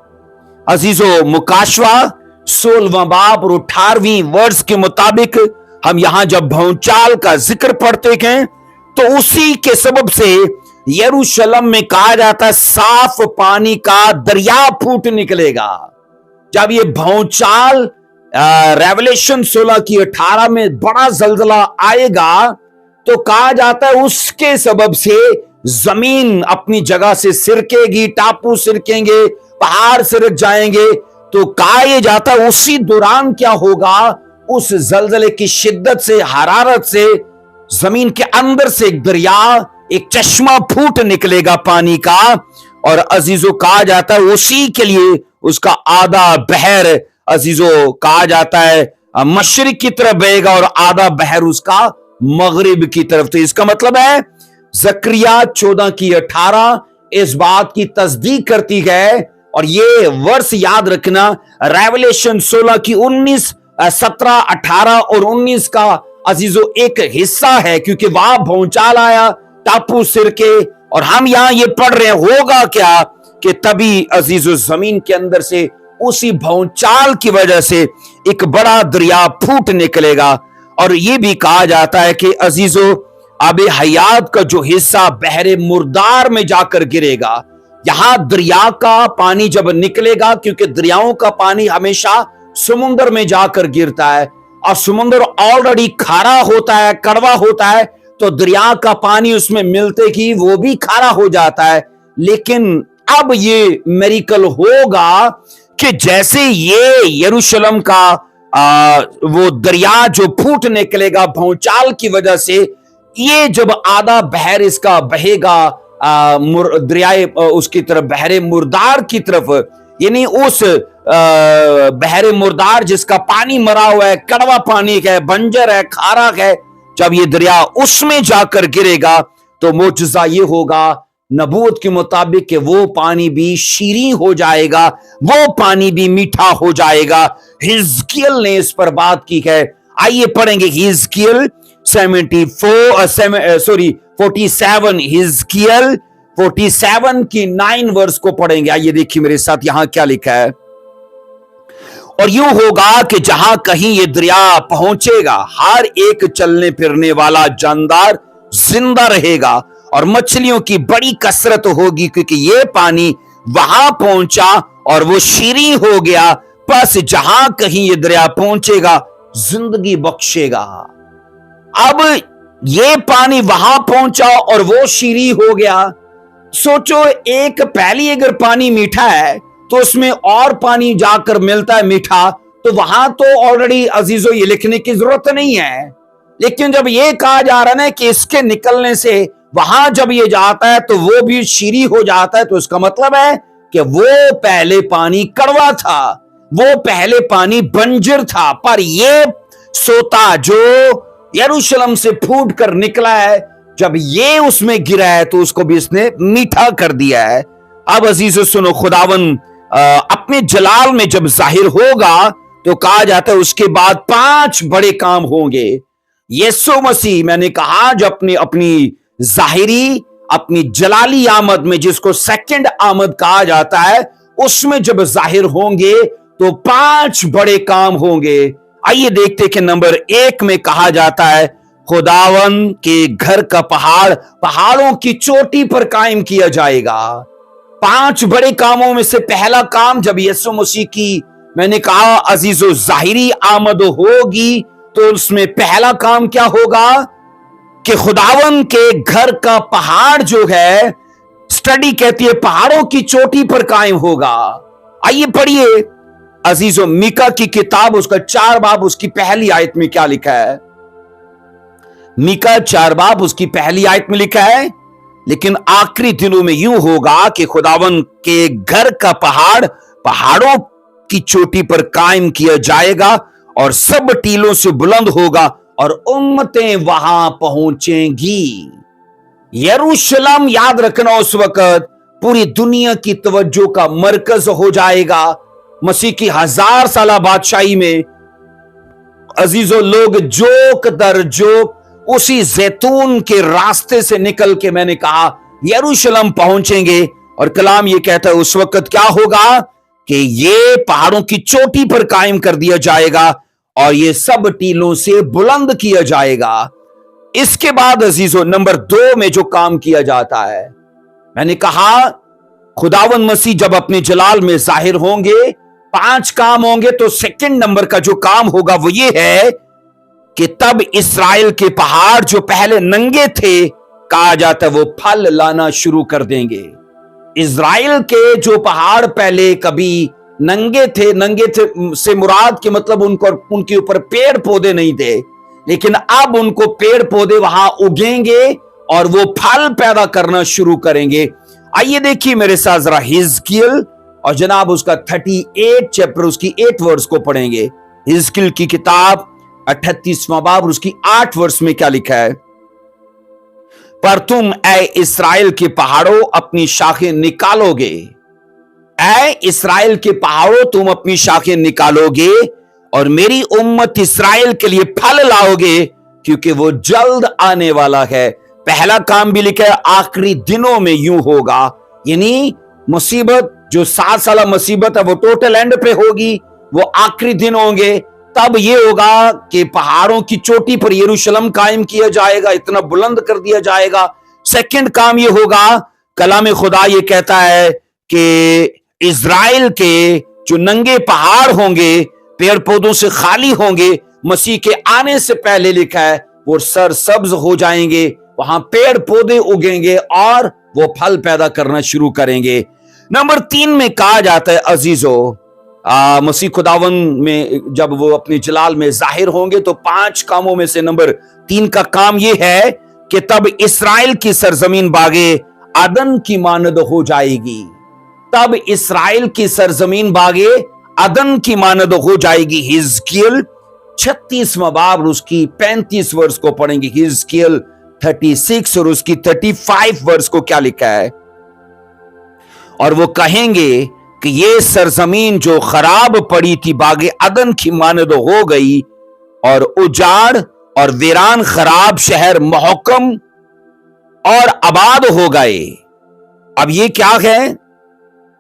Speaker 1: अजीजों, मुकाशवा 16वां बाब और 18वीं वर्ष के मुताबिक हम यहां जब भौचाल का जिक्र पढ़ते हैं तो उसी के सबब से यरूशलेम में कहा जाता है साफ पानी का दरिया फूट निकलेगा। जब ये भौचाल रेवलेशन 16 की 18 में बड़ा जलजला आएगा तो कहा जाता है उसके सबब से जमीन अपनी जगह से सिरकेगी, टापू सिरकेंगे, पहाड़ सिरक जाएंगे। तो कहा यह जाता है उसी दौरान क्या होगा, उस जलजले की शिद्दत से, हरारत से जमीन के अंदर से एक दरिया, एक चश्मा फूट निकलेगा पानी का। और अजीजों कहा जाता है उसी के लिए उसका आधा बहर अजीजों कहा जाता है मशरिक की तरफ बहेगा और आधा बहर उसका मगरिब की तरफ। तो इसका मतलब है जकरिया 14 की 18 इस बात की तस्दीक करती है। और ये वर्ष याद रखना, रेवलेशन 16 की 19, 17, 18 और 19 का अजीजों एक हिस्सा है, क्योंकि वहां भौचाल आया, टापू सिरके, और हम यहां ये पढ़ रहे हैं होगा क्या कि तभी अजीजों जमीन के अंदर से उसी भौचाल की वजह से एक बड़ा दरिया फूट निकलेगा। और ये भी कहा जाता है कि अजीजों आबे हयात का जो हिस्सा बहरे मुर्दार में जाकर गिरेगा। यहां दरिया का पानी जब निकलेगा, क्योंकि दरियाओं का पानी हमेशा समुद्र में जाकर गिरता है और समुद्र ऑलरेडी खारा होता है, कड़वा होता है, तो दरिया का पानी उसमें मिलते ही वो भी खारा हो जाता है। लेकिन अब ये मेरिकल होगा कि जैसे ये यरूशलेम का वो दरिया जो फूट निकलेगा भौचाल की वजह से, ये जब आधा बहर इसका बहेगा दरियाए उसकी तरफ, बहरे मुर्दार की तरफ, यानी उस बहरे मुर्दार जिसका पानी मरा हुआ है, कड़वा पानी है, बंजर है, खारा है, जब ये दरिया उसमें जाकर गिरेगा तो मोजज़ा ये होगा नबूवत के मुताबिक कि वो पानी भी शीरीं हो जाएगा, वो पानी भी मीठा हो जाएगा। हिजकियल ने इस पर बात की है। आइए पढ़ेंगे हिजकियल 47, हिजकियल 47 की 9 वर्स को पढ़ेंगे। आइए देखिए मेरे साथ यहां क्या लिखा है। और यूं होगा कि जहां कहीं ये दरिया पहुंचेगा, हर एक चलने फिरने वाला जानदार जिंदा रहेगा और मछलियों की बड़ी कसरत होगी, क्योंकि ये पानी वहां पहुंचा और वो शीरीं हो गया। बस जहां कहीं ये दरिया पहुंचेगा जिंदगी बख्शेगा। अब ये पानी वहां पहुंचा और वो शीरीं हो गया। सोचो, एक पहली अगर पानी मीठा है तो उसमें और पानी जाकर मिलता है मीठा, तो वहां तो ऑलरेडी अजीजों ये लिखने की जरूरत नहीं है। लेकिन जब ये कहा जा रहा है कि इसके निकलने से वहां जब ये जाता है तो वो भी शीरी हो जाता है, तो इसका मतलब है कि वो पहले पानी कड़वा था, वो पहले पानी बंजर था, पर ये सोता जो यरूशलेम से फूट कर निकला है, जब ये उसमें गिरा है तो उसको भी इसने मीठा कर दिया है। अब अजीजों सुनो, खुदावन अपने जलाल में जब जाहिर होगा तो कहा जाता है उसके बाद 5 बड़े काम होंगे। यीशु मसीह, मैंने कहा, जो अपनी जाहिरी, अपनी जलाली आमद में, जिसको सेकंड आमद कहा जाता है, उसमें जब जाहिर होंगे तो 5 बड़े काम होंगे। आइए देखते कि नंबर 1 में कहा जाता है खुदावन के घर का पहाड़ पहाड़ों की चोटी पर कायम किया जाएगा। 5 बड़े कामों में से पहला काम, जब यीशु मसीह की, मैंने कहा अजीजों, जाहिरी आमद होगी, तो उसमें पहला काम क्या होगा कि खुदावन के घर का पहाड़ जो है, स्टडी कहती है पहाड़ों की चोटी पर कायम होगा। आइए पढ़िए अजीजों, मीका की किताब, उसका 4 बाब, उसकी पहली आयत में क्या लिखा है। मीका 4 बाब उसकी पहली आयत में लिखा है, लेकिन आखिरी दिनों में यूं होगा कि खुदावन के घर का पहाड़ पहाड़ों की चोटी पर कायम किया जाएगा और सब टीलों से बुलंद होगा और उम्मतें वहां पहुंचेंगी। यरूशलेम, याद रखना, उस वक्त पूरी दुनिया की तवज्जो का मरकज हो जाएगा। मसीह की 1000 साला बादशाही में अजीजों, लोग जोक दर जोक उसी जैतून के रास्ते से निकल के, मैंने कहा, यरूशलेम पहुंचेंगे। और कलाम ये कहता है उस वक्त क्या होगा कि ये पहाड़ों की चोटी पर कायम कर दिया जाएगा और ये सब टीलों से बुलंद किया जाएगा। इसके बाद अजीजों नंबर 2 में जो काम किया जाता है, मैंने कहा खुदावन मसीह जब अपने जलाल में जाहिर होंगे 5 काम होंगे, तो सेकंड नंबर का जो काम होगा वो ये है कि तब इस्राएल के पहाड़ जो पहले नंगे थे, कहा जाता है वो फल लाना शुरू कर देंगे। इस्राएल के जो पहाड़ पहले कभी नंगे थे से मुराद के मतलब उनके ऊपर पेड़ पौधे नहीं थे, लेकिन अब उनको पेड़ पौधे वहां उगेंगे और वो फल पैदा करना शुरू करेंगे। आइए देखिए मेरे साथ जरा हिजकियल और जनाब उसका 38 चैप्टर उसकी 8 वर्स को पढ़ेंगे। हिजकियल की किताब 38वां बाब और उसकी 8 वर्स में क्या लिखा है? पर तुम ऐ इस्राएल के पहाड़ों अपनी शाखें निकालोगे, ऐ इस्राएल के पहाड़ों तुम अपनी शाखें निकालोगे और मेरी उम्मत इस्राएल के लिए फल लाओगे, क्योंकि वो जल्द आने वाला है। पहला काम भी लिखा है आखिरी दिनों में यूं होगा, यानी मुसीबत जो 7 साल मुसीबत है वो टोटल एंड पे होगी, वो आखिरी दिन होंगे। तब ये होगा कि पहाड़ों की चोटी पर यरूशलेम कायम किया जाएगा, इतना बुलंद कर दिया जाएगा। सेकंड काम ये होगा, कलाम खुदा ये कहता है कि इज़राइल के जो नंगे पहाड़ होंगे, पेड़ पौधों से खाली होंगे, मसीह के आने से पहले लिखा है वो सरसब्ज हो जाएंगे, वहां पेड़ पौधे उगेंगे और वो फल पैदा करना शुरू करेंगे। नंबर 3 में कहा जाता है अजीजों, मसीह खुदावन में जब वो अपने जलाल में जाहिर होंगे तो 5 कामों में से नंबर 3 का काम ये है कि तब इस्राएल की सरजमीन बागे अदन की मानद हो जाएगी। तब इस्राएल की सरजमीन बागे अदन की मानद हो जाएगी। हिजकियल 36वां बाब उसकी 35 वर्ष को पढ़ेंगे। हिजकियल 36 और उसकी 35 वर्ष को क्या लिखा है? और वो कहेंगे कि ये सरजमीन जो खराब पड़ी थी बागे अदन की मानद हो गई और उजाड़ और वीरान खराब शहर महकम और आबाद हो गए। अब ये क्या है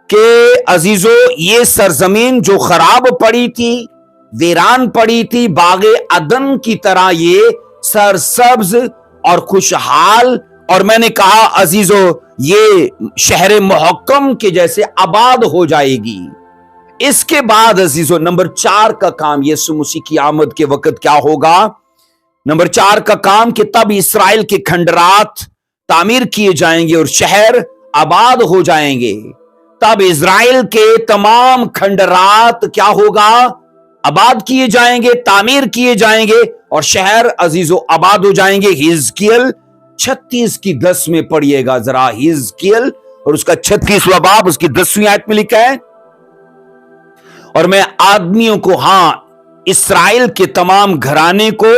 Speaker 1: कि अजीजों, ये सरजमीन जो खराब पड़ी थी, वीरान पड़ी थी, बागे अदन की तरह ये सरसब्ज और खुशहाल, और मैंने कहा अजीजों ये शहर मुहक्कम के जैसे आबाद हो जाएगी। इसके बाद अजीजों नंबर 4 का काम यीशु मसीह की आमद के वक्त क्या होगा? नंबर 4 का काम कि तब इस्राएल के खंडरात तामीर किए जाएंगे और शहर आबाद हो जाएंगे। तब इस्राएल के तमाम खंडरात क्या होगा? आबाद किए जाएंगे, तामीर किए जाएंगे और शहर अजीजों आबाद हो जाएंगे। हिजकियल 36 की 10 में पढ़िएगा जरा। हिजकियल और उसका 36वां बाब उसकी 10वीं आयत में लिखा है, और मैं आदमियों को, हां इस्राएल के तमाम घराने को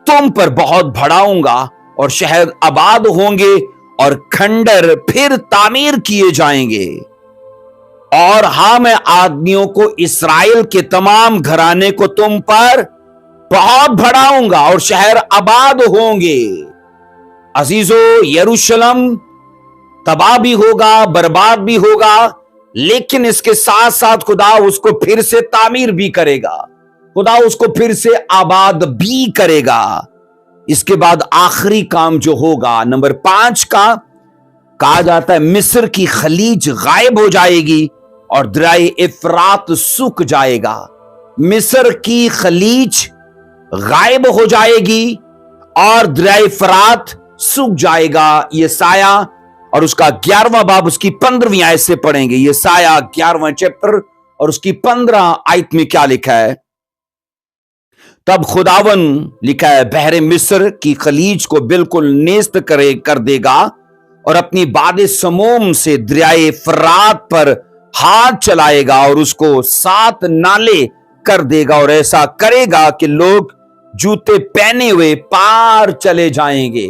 Speaker 1: तुम पर बहुत बढ़ाऊंगा और शहर आबाद होंगे और खंडर फिर तामीर किए जाएंगे। और हां मैं आदमियों को, इस्राएल के तमाम घराने को तुम पर बहुत बढ़ाऊंगा और शहर आबाद होंगे। अजीजों यरूशलेम तबाह भी होगा, बर्बाद भी होगा, लेकिन इसके साथ साथ खुदा उसको फिर से तामीर भी करेगा, खुदा उसको फिर से आबाद भी करेगा। इसके बाद आखिरी काम जो होगा नंबर 5 का, कहा जाता है मिस्र की खलीज गायब हो जाएगी और दरिया इफ्रात सूख जाएगा। मिस्र की खलीज गायब हो जाएगी और दरिया इफ्रात सूख जाएगा। ये साया और उसका 11वां बाब उसकी 15वीं आयत से पढ़ेंगे। ये साया 11वां चैप्टर और उसकी 15 आयत में क्या लिखा है? तब खुदावन लिखा है बहरे मिस्र की खलीज को बिल्कुल नेस्त कर देगा और अपनी बादे समूम से दरियाए फरात पर हाथ चलाएगा और उसको 7 नाले कर देगा और ऐसा करेगा कि लोग जूते पहने हुए पार चले जाएंगे।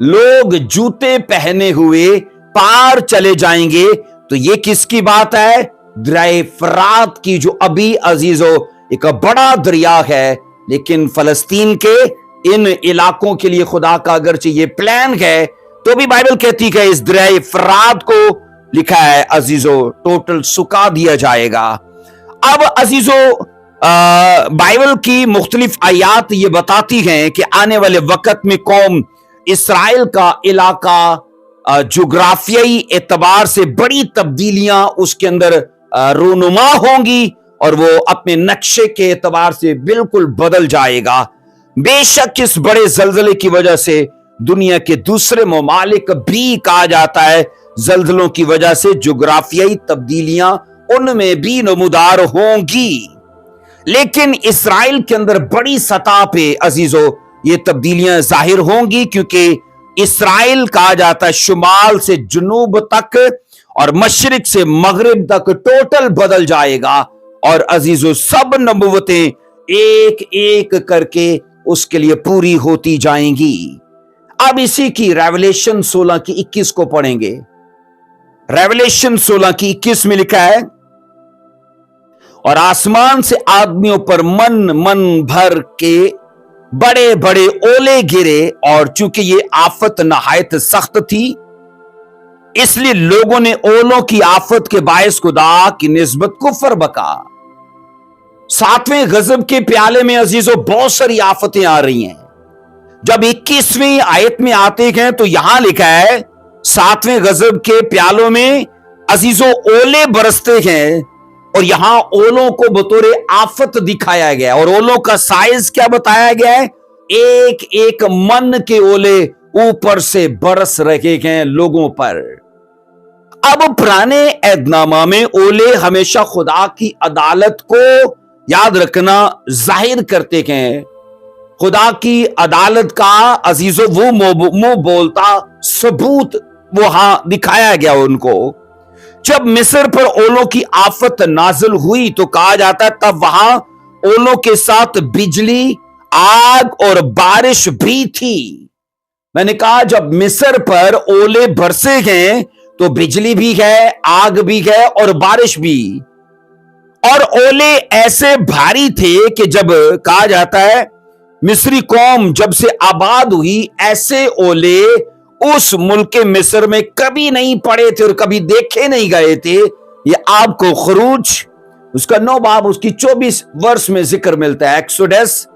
Speaker 1: लोग जूते पहने हुए पार चले जाएंगे। तो ये किसकी बात है? दरिया फरात की, जो अभी अजीजों एक बड़ा दरिया है, लेकिन फलस्तीन के इन इलाकों के लिए खुदा का अगरचे ये प्लान है, तो भी बाइबल कहती है इस दरिया फरात को लिखा है अजीजों टोटल सुखा दिया जाएगा। अब अजीजों बाइबल की मुख्तलिफ आयात ये बताती हैं कि आने वाले वक्त में कौम इसराइल का इलाका जोग्राफियाई एतबार से बड़ी तब्दीलियां उसके अंदर रूनुमा होंगी और वो अपने नक्शे के एतबार से बिल्कुल बदल जाएगा। बेशक इस बड़े जल्जले की वजह से दुनिया के दूसरे ममालिक भी कहा जाता है जल्जलों की वजह से जोग्राफियाई तब्दीलियां उनमें भी नमूदार होंगी, लेकिन इसराइल के अंदर बड़ी सतह पे अजीजों ये तब्दीलियां जाहिर होंगी, क्योंकि इसराइल कहा जाता है शुमाल से जुनूब तक और मशरिक से मगरिब तक टोटल बदल जाएगा और अजीजों सब नबुवतें एक एक करके उसके लिए पूरी होती जाएंगी। अब इसी की रेवलेशन 16 की 21 को पढ़ेंगे। रेवलेशन 16 की 21 में लिखा है, और आसमान से आदमियों पर मन मन भर के बड़े बड़े ओले गिरे, और चूंकि ये आफत नहायत सख्त थी इसलिए लोगों ने ओलों की आफत के बायस खुदा की निस्बत कुफर बका। सातवें गजब के प्याले में अजीजों बहुत सारी आफतें आ रही हैं। जब 21वीं आयत में आते हैं तो यहां लिखा है सातवें गजब के प्यालों में अजीजों ओले बरसते हैं, और यहां ओलों को बतौर आफत दिखाया गया और ओलों का साइज क्या बताया गया है, एक एक मन के ओले ऊपर से बरस रहे हैं लोगों पर। अब पुराने ऐदनामा में ओले हमेशा खुदा की अदालत को याद रखना जाहिर करते हैं। खुदा की अदालत का अजीजों वो मुंह बोलता सबूत वहां दिखाया गया उनको। जब मिस्र पर ओलों की आफत नाजिल हुई तो कहा जाता तब वहां ओलों के साथ बिजली, आग और बारिश भी थी। मैंने कहा जब मिस्र पर ओले बरसे हैं तो बिजली भी है, आग भी है और बारिश भी। और ओले ऐसे भारी थे कि जब कहा जाता है मिस्री कौम जब से आबाद हुई ऐसे ओले उस मुल्क मिस्र में कभी नहीं पड़े थे और कभी देखे नहीं गए थे। ये आपको खरूज उसका 9 बाब उसकी 24 वर्ष में जिक्र मिलता है। एक्सोडस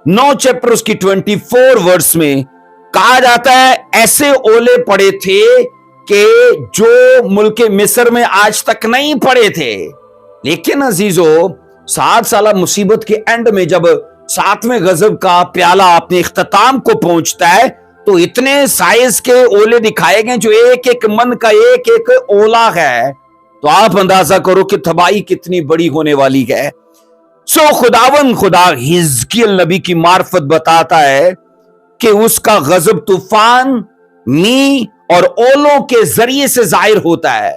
Speaker 1: 9 चैप्टर उसकी 24 वर्ष में कहा जाता है ऐसे ओले पड़े थे कि जो मुल्क मिस्र में आज तक नहीं पड़े थे। लेकिन अजीजों 7 साल मुसीबत के एंड में जब 7वें गजब का प्याला अपने इख्तिताम को पहुंचता है तो इतने साइज के ओले दिखाए गए जो एक एक मन का एक एक ओला है। तो आप अंदाजा करो कि तबाही कितनी बड़ी होने वाली है। खुदा हिजकियल नबी की मार्फत बताता है कि उसका गजब तूफान, मी और ओलों के जरिए से जाहिर होता है।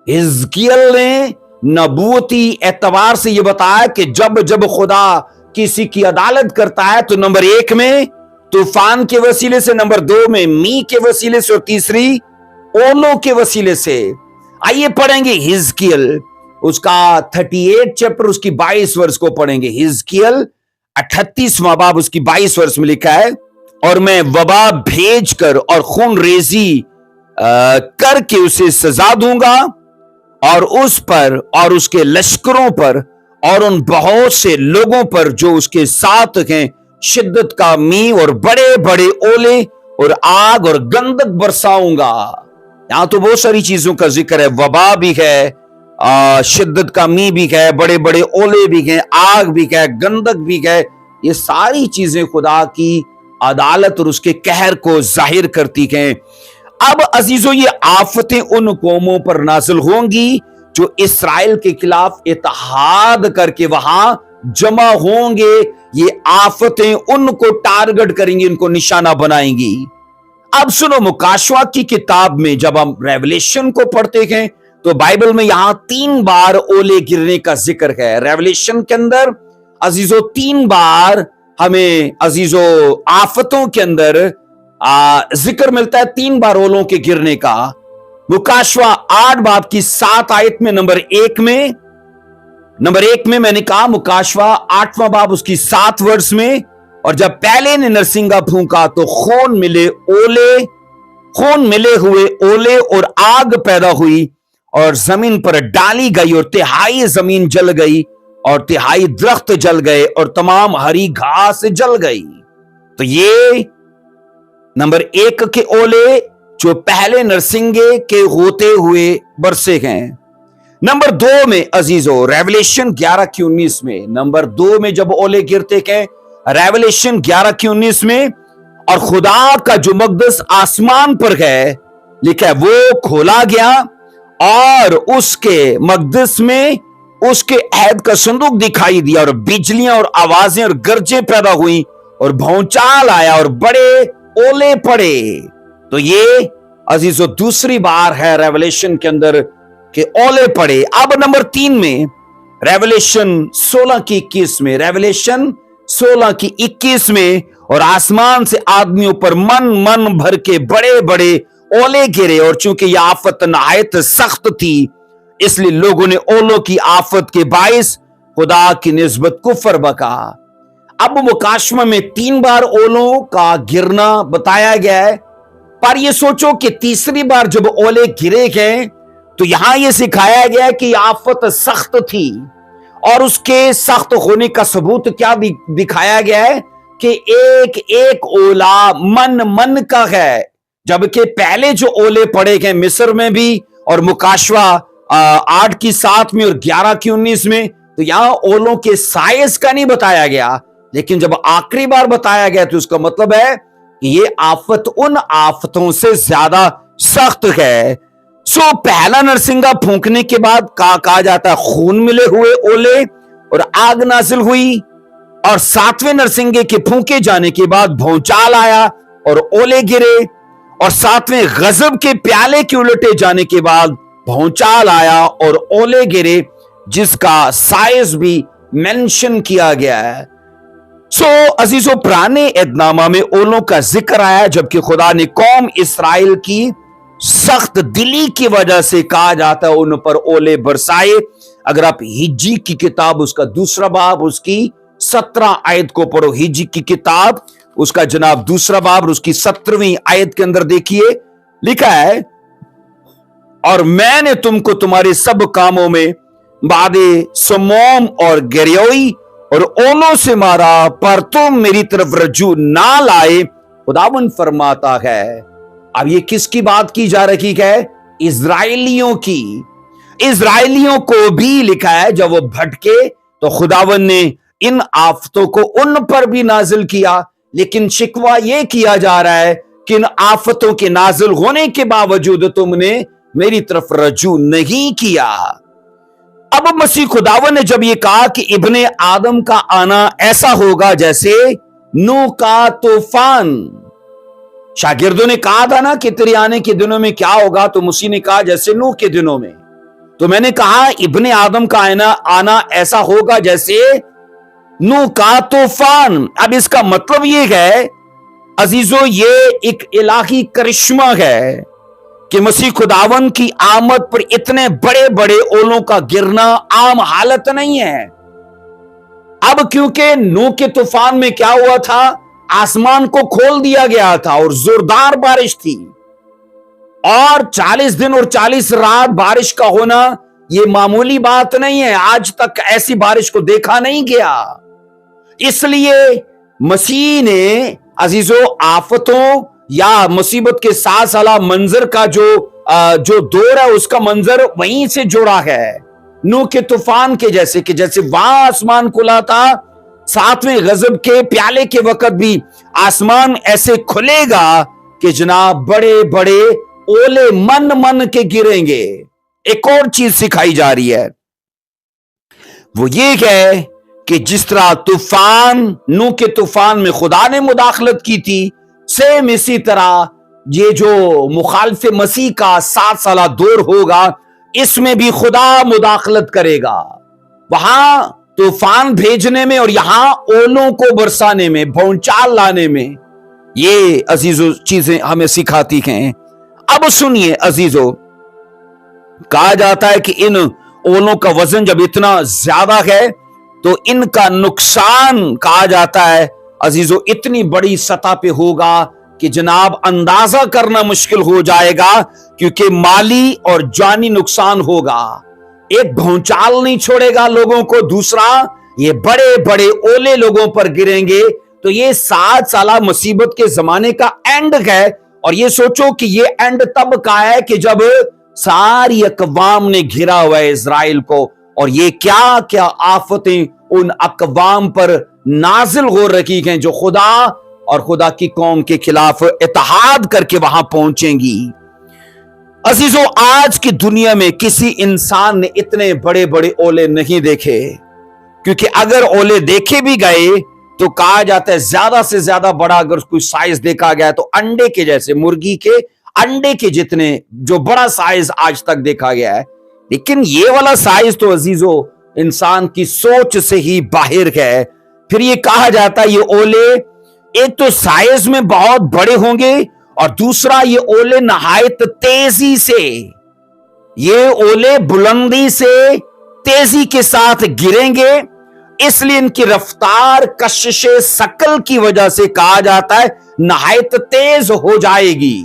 Speaker 1: हिजकियल ने नबूती एतबार से यह बताया कि जब जब खुदा किसी की अदालत करता है तो नंबर 1 में तूफान के वसीले से, नंबर 2 में मी के वसीले से और तीसरी ओलों के वसीले से। आइए पढ़ेंगे हिजकियल उसका 38 चैप्टर उसकी 22 वर्ष को पढ़ेंगे। हिजकियल 38वां बाब उसकी 22 वर्ष में लिखा है, और मैं वबा भेज कर और खून रेजी करके उसे सजा दूंगा और उस पर और उसके लश्करों पर और उन बहुत से लोगों पर जो उसके साथ हैं शिद्दत का मी और बड़े बड़े ओले और आग और गंधक बरसाऊंगा। यहां तो बहुत सारी चीजों का जिक्र है, वबा भी है, शिद्दत का मी भी है, बड़े बड़े ओले भी हैं, आग भी है, गंधक भी है। ये सारी चीजें खुदा की अदालत और उसके कहर को जाहिर करती हैं। अब अजीजों ये आफतें उन कौमों पर नाजिल होंगी जो इसराइल के खिलाफ इत्तेहाद करके वहां जमा होंगे। ये आफतें उनको टारगेट करेंगी, उनको निशाना बनाएंगी। अब सुनो, मुकाशवा की किताब में जब हम रेवलेशन को पढ़ते हैं तो बाइबल में यहां 3 बार ओले गिरने का जिक्र है। रेवलेशन के अंदर अजीजों 3 बार हमें अजीजों आफतों के अंदर जिक्र मिलता है, 3 बार ओलों के गिरने का। मुकाशवा 8 बाब की 7 आयत में नंबर 1 में मैंने कहा मुकाशवा 8वां बाब उसकी 7 वर्ष में, और जब पहले ने नरसिंगा फूंका तो खून मिले हुए ओले और आग पैदा हुई और जमीन पर डाली गई और तिहाई जमीन जल गई اور तिहाई درخت जल गए और तमाम हरी घास जल गई। तो ये नंबर 1 के ओले जो पहले नरसिंगे के होते हुए बरसे हैं। नंबर 2 में अजीजों, रेवलेशन 11 की 19 में, नंबर 2 में जब ओले गिरते हैं रेवलेशन 11 की 19 में, और खुदा का जो मकदस आसमान पर है लिखा है वो खोला गया और उसके मकदस में उसके अहद का संदूक दिखाई दिया, और बिजलियां और आवाजें और गरजें पैदा हुई और भौचाल आया और बड़े ओले पड़े। तो ये अजीजों दूसरी बार है रेवलेशन के अंदर के ओले पड़े। अब नंबर 3 में रेवलेशन 16 की 21 में, रेवलेशन 16 की 21 में, और आसमान से आदमियों पर मन भर के बड़े बड़े ओले गिरे, और चूंकि यह आफत नहायत सख्त थी इसलिए लोगों ने ओलों की आफत के बाइस खुदा की निस्बत कुफर बका। अब मुकाशमा में 3 बार ओलों का गिरना बताया गया है, पर यह सोचो कि तीसरी बार जब ओले गिरे गए तो यहां यह सिखाया गया कि आफत सख्त थी, और उसके सख्त होने का सबूत क्या दिखाया गया है कि एक एक ओला मन का है, जबकि पहले जो ओले पड़े गए मिस्र में भी और मुकाशवा 8 की 7 में और 11 की 19 में, तो यहां ओलों के साइज का नहीं बताया गया, लेकिन जब आखिरी बार बताया गया तो उसका मतलब है कि ये आफत उन आफतों से ज्यादा सख्त है। सो पहला नरसिंगा फूंकने के बाद कहा जाता है खून मिले हुए ओले और आग नाजिल हुई, और 7वें नरसिंगे के फूंके जाने के बाद भौचाल आया और ओले गिरे, और 7वें गजब के प्याले के उलटे जाने के बाद भौचाल आया और ओले गिरे, जिसका साइज भी मेंशन किया गया है। सो अजीजों, पुराने एदनामा में ओलों का जिक्र आया, जबकि खुदा ने कौम इसराइल की सख्त दिली की वजह से कहा जाता है उन पर ओले बरसाए। अगर आप हिज्जी की किताब उसका 2 बाब उसकी 17 आयत को पढ़ो, हिज्जी की किताब उसका जनाब 2 बाब उसकी 17वीं आयत के अंदर देखिए लिखा है, और मैंने तुमको तुम्हारे सब कामों में बादे समोम और गेरियोई और ओलों से मारा, पर तुम मेरी तरफ रज्जू ना लाए, खुदावन फरमाता है। अब ये किसकी बात की जा रही है? इजराइलियों की। इजराइलियों को भी लिखा है जब वो भटके तो खुदावन ने इन आफतों को उन पर भी नाजिल किया, लेकिन शिकवा यह किया जा रहा है कि इन आफतों के नाजिल होने के बावजूद तुमने मेरी तरफ रजू नहीं किया। अब मसीह खुदावन ने जब ये कहा कि इब्ने आदम का आना ऐसा होगा जैसे नूह का तूफान, शागिर्दों ने कहा था ना कि तेरे आने के दिनों में क्या होगा, तो मसीह ने कहा जैसे नूह के दिनों में। तो मैंने कहा इब्ने आदम का आना ऐसा होगा जैसे नूह का तूफान। अब इसका मतलब ये है अजीजों, ये एक इलाही करिश्मा है कि मसीह खुदावन की आमद पर इतने बड़े बड़े ओलों का गिरना आम हालत नहीं है। अब क्योंकि नूह के तूफान में क्या हुआ था, आसमान को खोल दिया गया था और जोरदार बारिश थी, और 40 दिन और 40 रात बारिश का होना यह मामूली बात नहीं है। आज तक ऐसी बारिश को देखा नहीं गया। इसलिए मसीह ने अजीजों आफतों या मुसीबत के साथ साला मंजर का जो दौर है उसका मंजर वहीं से जुड़ा है, नूह के तूफान के जैसे कि जैसे वहां आसमान खुला था, 7वें गजब के प्याले के वक्त भी आसमान ऐसे खुलेगा कि जनाब बड़े बड़े ओले मन के गिरेंगे। एक और चीज सिखाई जा रही है, वो ये है कि जिस तरह तूफान, नूह के तूफान में खुदा ने मुदाखलत की थी, सेम इसी तरह ये जो मुखालिफ मसीह का 7 साला दौर होगा, इसमें भी खुदा मुदाखलत करेगा, वहां तूफान भेजने में और यहां ओलों को बरसाने में, भौचाल लाने में। ये अजीजों चीजें हमें सिखाती हैं। अब सुनिए अजीजों, कहा जाता है कि इन ओलों का वजन जब इतना ज्यादा है तो इनका नुकसान कहा जाता है अजीजों इतनी बड़ी सतह पे होगा कि जनाब अंदाजा करना मुश्किल हो जाएगा, क्योंकि माली और जानी नुकसान होगा। एक भौचाल नहीं छोड़ेगा लोगों को, दूसरा ये बड़े बड़े ओले लोगों पर गिरेंगे। तो ये 7 साल मुसीबत के जमाने का एंड है। और ये सोचो कि ये एंड तब का है कि जब सारी अकवाम ने घिरा हुआ है इजराइल को, और ये क्या क्या आफतें उन अकवाम पर नाजिल हो रही हैं जो खुदा और खुदा की कौम के खिलाफ इत्तेहाद करके वहां पहुंचेंगी। अजीजों, आज की दुनिया में किसी इंसान ने इतने बड़े बड़े ओले नहीं देखे, क्योंकि अगर ओले देखे भी गए तो कहा जाता है ज्यादा से ज्यादा बड़ा अगर कोई साइज देखा गया तो अंडे के जैसे, मुर्गी के अंडे के जितने जो बड़ा साइज आज तक देखा गया है। लेकिन ये वाला साइज तो अजीजों इंसान की सोच से ही बाहर है। फिर ये कहा जाता है ये ओले एक तो साइज में बहुत बड़े होंगे, और दूसरा ये ओले नहायत तेजी से, ये ओले बुलंदी से तेजी के साथ गिरेंगे। इसलिए इनकी रफ्तार कशिशे सकल की वजह से कहा जाता है नहायत तेज हो जाएगी।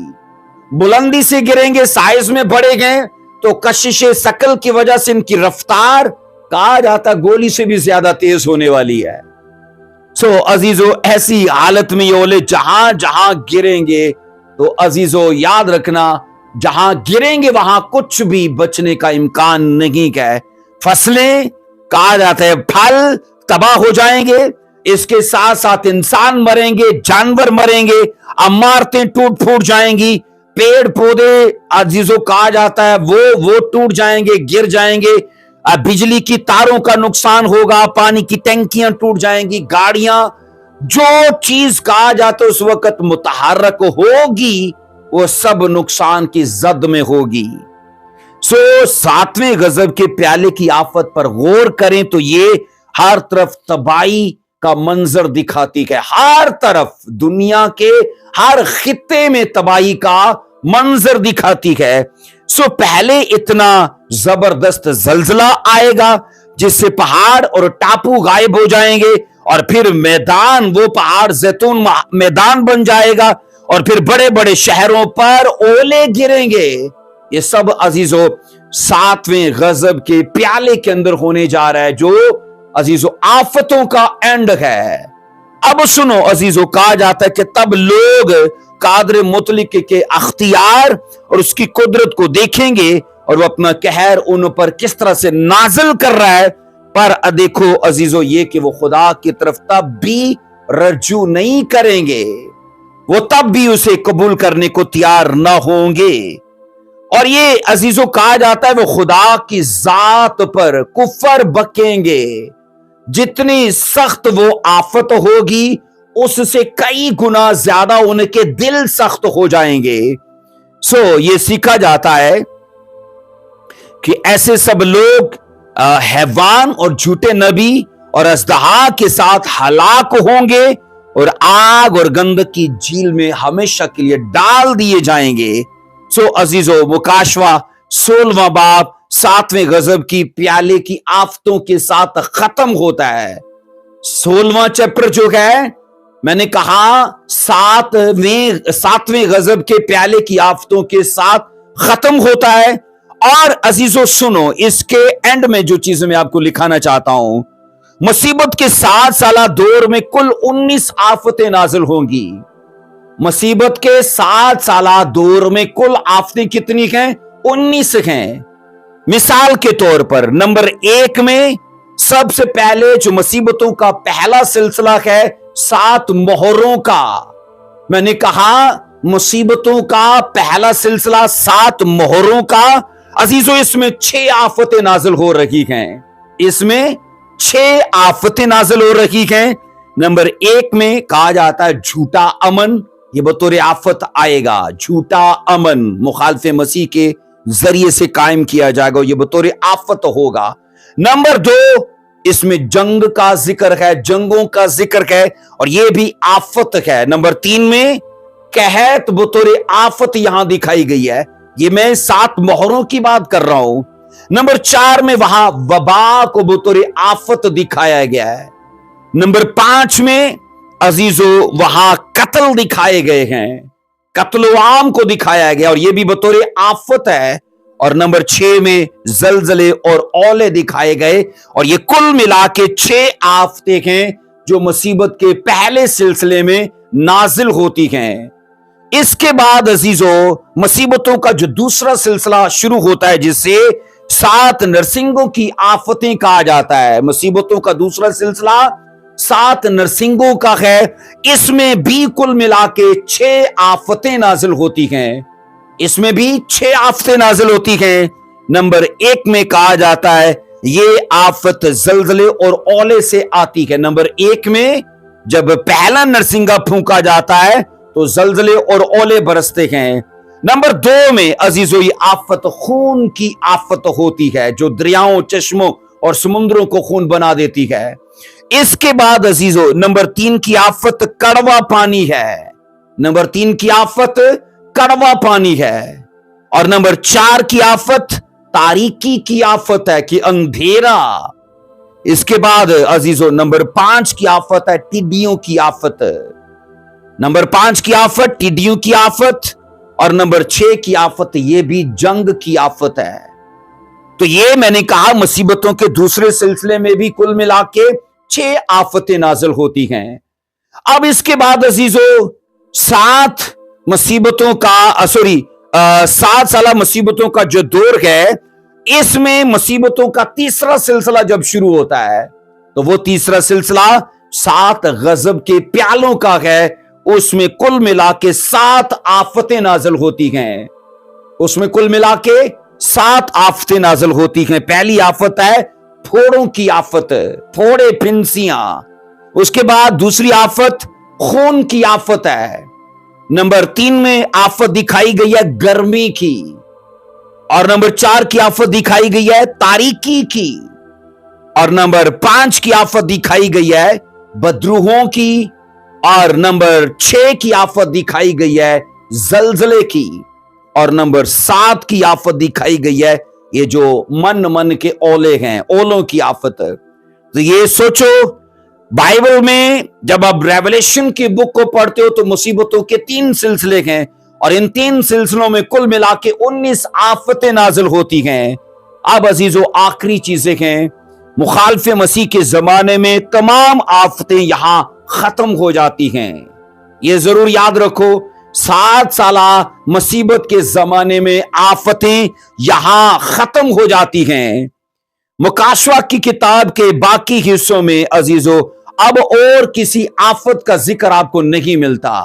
Speaker 1: बुलंदी से गिरेंगे, साइज में बढ़ेंगे, तो कशिशे सकल की वजह से इनकी रफ्तार कहा जाता है गोली से भी ज्यादा तेज होने वाली है। सो अजीजों, ऐसी हालत में ये ओले जहां जहां गिरेंगे, तो अजीजों याद रखना, जहां गिरेंगे वहां कुछ भी बचने का इम्कान नहीं है। फसलें, कहा जाता है फल तबाह हो जाएंगे, इसके साथ साथ इंसान मरेंगे, जानवर मरेंगे, इमारतें टूट फूट जाएंगी, पेड़ पौधे अजीजों कहा जाता है वो टूट जाएंगे, गिर जाएंगे, बिजली की तारों का नुकसान होगा, पानी की टंकियां टूट जाएंगी, गाड़ियां, जो चीज कहा जाता है उस वक्त मुतहर्रक होगी वो सब नुकसान की जद में होगी। सो 7वें गजब के प्याले की आफत पर गौर करें तो ये हर तरफ तबाही का मंजर दिखाती है। हर तरफ दुनिया के हर खित्ते में तबाही का मंजर दिखाती है। सो पहले इतना जबरदस्त जलजला आएगा जिससे पहाड़ और टापू गायब हो जाएंगे, और फिर मैदान, वो पहाड़ जैतून मैदान बन जाएगा, और फिर बड़े बड़े शहरों पर ओले गिरेंगे। ये सब अजीजों 7वें गजब के प्याले के अंदर होने जा रहा है, जो अजीजों आफतों का एंड है। अब सुनो अजीजों, कहा जाता है कि तब लोग कादर मुतलिक के अख्तियार और उसकी कुदरत को देखेंगे, और वो अपना कहर उन पर किस तरह से नाजिल कर रहा है। पर देखो अजीजों, ये कि वो खुदा की तरफ तब भी रज्जू नहीं करेंगे, वो तब भी उसे कबूल करने को तैयार न होंगे। और ये अजीजों कहा जाता है वो खुदा की जात पर कुफर बकेंगे। जितनी सख्त वो आफत होगी उससे कई गुना ज्यादा उनके दिल सख्त हो जाएंगे। सो ये सीखा जाता है कि ऐसे सब लोग हैवान और झूठे नबी और अजदहा के साथ हलाक होंगे और आग और गंधक की झील में हमेशा के लिए डाल दिए जाएंगे। सो अजीजों, मुकाशवा 16वां बाब 7वें गजब की प्याले की आफतों के साथ खत्म होता है। 16वां चैप्टर जो है, मैंने कहा 7वें गजब के प्याले की आफतों के साथ खत्म होता है। और अजीजों सुनो, इसके एंड में जो चीजें मैं आपको लिखाना चाहता हूं, मुसीबत के 7 साला दौर में कुल 19 आफतें नाजिल होंगी। मुसीबत के 7 साला दौर में कुल आफतें कितनी हैं? 19 हैं। मिसाल के तौर पर नंबर 1 में सबसे पहले जो मुसीबतों का पहला सिलसिला है 7 मोहरों का। मैंने कहा मुसीबतों का पहला सिलसिला 7 मोहरों का। अजीजों, इसमें 6 आफतें नाजिल हो रही हैं। इसमें 6 आफतें नाजिल हो रही हैं। नंबर 1 में कहा जाता है झूठा अमन, ये बतौर आफत आएगा। झूठा अमन मुखालिफ मसीह के जरिए से कायम किया जाएगा, ये बतौर आफत होगा। नंबर 2, इसमें जंग का जिक्र है, जंगों का जिक्र है, और ये भी आफत है। नंबर 3 में कहत बतौर आफत यहां दिखाई गई है, ये मैं 7 मोहरों की बात कर रहा हूं। नंबर 4 में वहां वबा को बतौर आफत दिखाया गया है। नंबर 5 में अजीजों वहां कत्ल दिखाए गए हैं, कत्ल आम को दिखाया गया, और यह भी बतौर आफत है। اور نمبر 6 میں زلزلے اور اولے دکھائے گئے، اور یہ کل ملا کے 6 آفتیں ہیں جو مصیبت کے پہلے سلسلے میں نازل ہوتی ہیں۔ اس کے بعد عزیزو مصیبتوں کا جو دوسرا سلسلہ شروع ہوتا ہے جسے 7 نرسنگوں کی آفتیں کہا جاتا ہے۔ مصیبتوں کا دوسرا سلسلہ 7 نرسنگوں کا ہے، اس میں بھی کل ملا کے 6 آفتیں نازل ہوتی ہیں۔ اس میں بھی 6 آفتیں نازل ہوتی ہیں۔ نمبر 1 میں کہا جاتا ہے یہ آفت زلزلے اور اولے سے آتی ہے۔ نمبر 1 میں جب پہلا نرسنگا پھونکا جاتا ہے تو زلزلے اور اولے برستے ہیں۔ نمبر 2 میں عزیزو یہ آفت خون کی آفت ہوتی ہے جو دریاؤں، چشموں اور سمندروں کو خون بنا دیتی ہے۔ اس کے بعد عزیزو نمبر 3 کی آفت کڑوا پانی ہے۔ نمبر 3 کی آفت کڑوا پانی ہے۔ اور نمبر 4 کی آفت تاریکی کی آفت ہے کہ اندھیرا۔ اس کے بعد عزیزو نمبر 5 کی آفت ہے ٹڈیوں کی آفت۔ نمبر 5 کی آفت ٹڈیوں کی آفت، اور نمبر 6 کی آفت یہ بھی جنگ کی آفت ہے۔ تو یہ میں نے کہا مصیبتوں کے دوسرے سلسلے میں بھی کل ملا کے 6 آفتیں نازل ہوتی ہیں۔ اب اس کے بعد عزیزو 7 سالہ مصیبتوں کا جو دور ہے، اس میں مصیبتوں کا تیسرا سلسلہ جب شروع ہوتا ہے تو وہ تیسرا سلسلہ 7 غضب کے پیالوں کا ہے۔ اس میں کل ملا کے 7 آفتیں نازل ہوتی ہیں۔ اس میں کل ملا کے 7 آفتیں نازل ہوتی ہیں۔ پہلی آفت ہے پھوڑوں کی آفت، پھوڑے پھنسیاں۔ اس کے بعد دوسری آفت خون کی آفت ہے۔ نمبر 3 میں آفت دکھائی گئی ہے گرمی کی، اور نمبر 4 کی آفت دکھائی گئی ہے تاریکی کی، اور نمبر 5 کی آفت دکھائی گئی ہے بدروحوں کی، اور نمبر 6 کی آفت دکھائی گئی ہے زلزلے کی، اور نمبر 7 کی آفت دکھائی گئی ہے یہ جو من کے اولے ہیں، اولوں کی آفت۔ تو یہ سوچو بائبل میں جب آپ ریولیشن کی بک کو پڑھتے ہو تو مصیبتوں کے 3 سلسلے ہیں، اور ان 3 سلسلوں میں کل ملا کے 19 آفتیں نازل ہوتی ہیں۔ اب عزیزو آخری چیزیں ہیں، مخالف مسیح کے زمانے میں تمام آفتیں یہاں ختم ہو جاتی ہیں۔ یہ ضرور یاد رکھو 7 سالہ مصیبت کے زمانے میں آفتیں یہاں ختم ہو جاتی ہیں۔ مکاشوہ کی کتاب کے باقی حصوں میں عزیزو اب اور کسی آفت کا ذکر آپ کو نہیں ملتا۔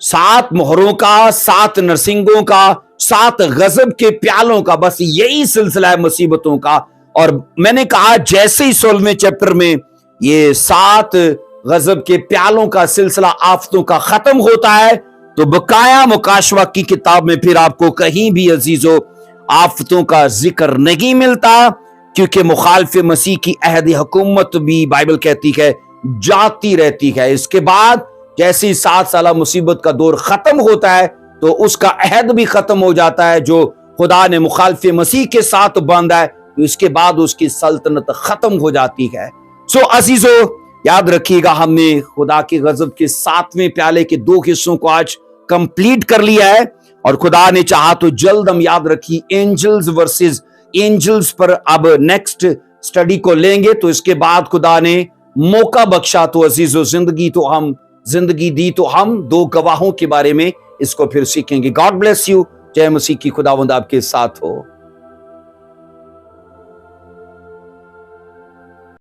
Speaker 1: 7 مہروں کا، 7 نرسنگوں کا، 7 غضب کے پیالوں کا، بس یہی سلسلہ ہے مصیبتوں کا۔ اور میں نے کہا جیسے ہی 16ویں چیپٹر میں یہ 7 غضب کے پیالوں کا سلسلہ آفتوں کا ختم ہوتا ہے تو بقایا مکاشوہ کی کتاب میں پھر آپ کو کہیں بھی عزیزو آفتوں کا ذکر نہیں ملتا، کیونکہ مخالف مسیح کی عہد حکومت بھی بائبل کہتی ہے جاتی رہتی ہے۔ اس کے بعد جیسے ہی 7 سالہ مصیبت کا دور ختم ہوتا ہے تو اس کا عہد بھی ختم ہو جاتا ہے جو خدا نے مخالف مسیح کے ساتھ باندھا ہے، تو اس کے بعد اس کی سلطنت ختم ہو جاتی ہے۔ سو عزیزو یاد رکھیے گا ہم نے خدا کے غضب کے 7ویں پیالے کے 2 حصوں کو آج کمپلیٹ کر لیا ہے، اور خدا نے چاہا تو جلد ہم یاد رکھی اینجلز ورسز اینجلز پر اب نیکسٹ سٹڈی کو لیں گے۔ تو اس کے بعد خدا نے موقع بخشا تو عزیزو زندگی دی تو ہم 2 گواہوں کے بارے میں اس کو پھر سیکھیں گے۔ God bless you. جے مسیح کی خداوند آپ کے ساتھ ہو۔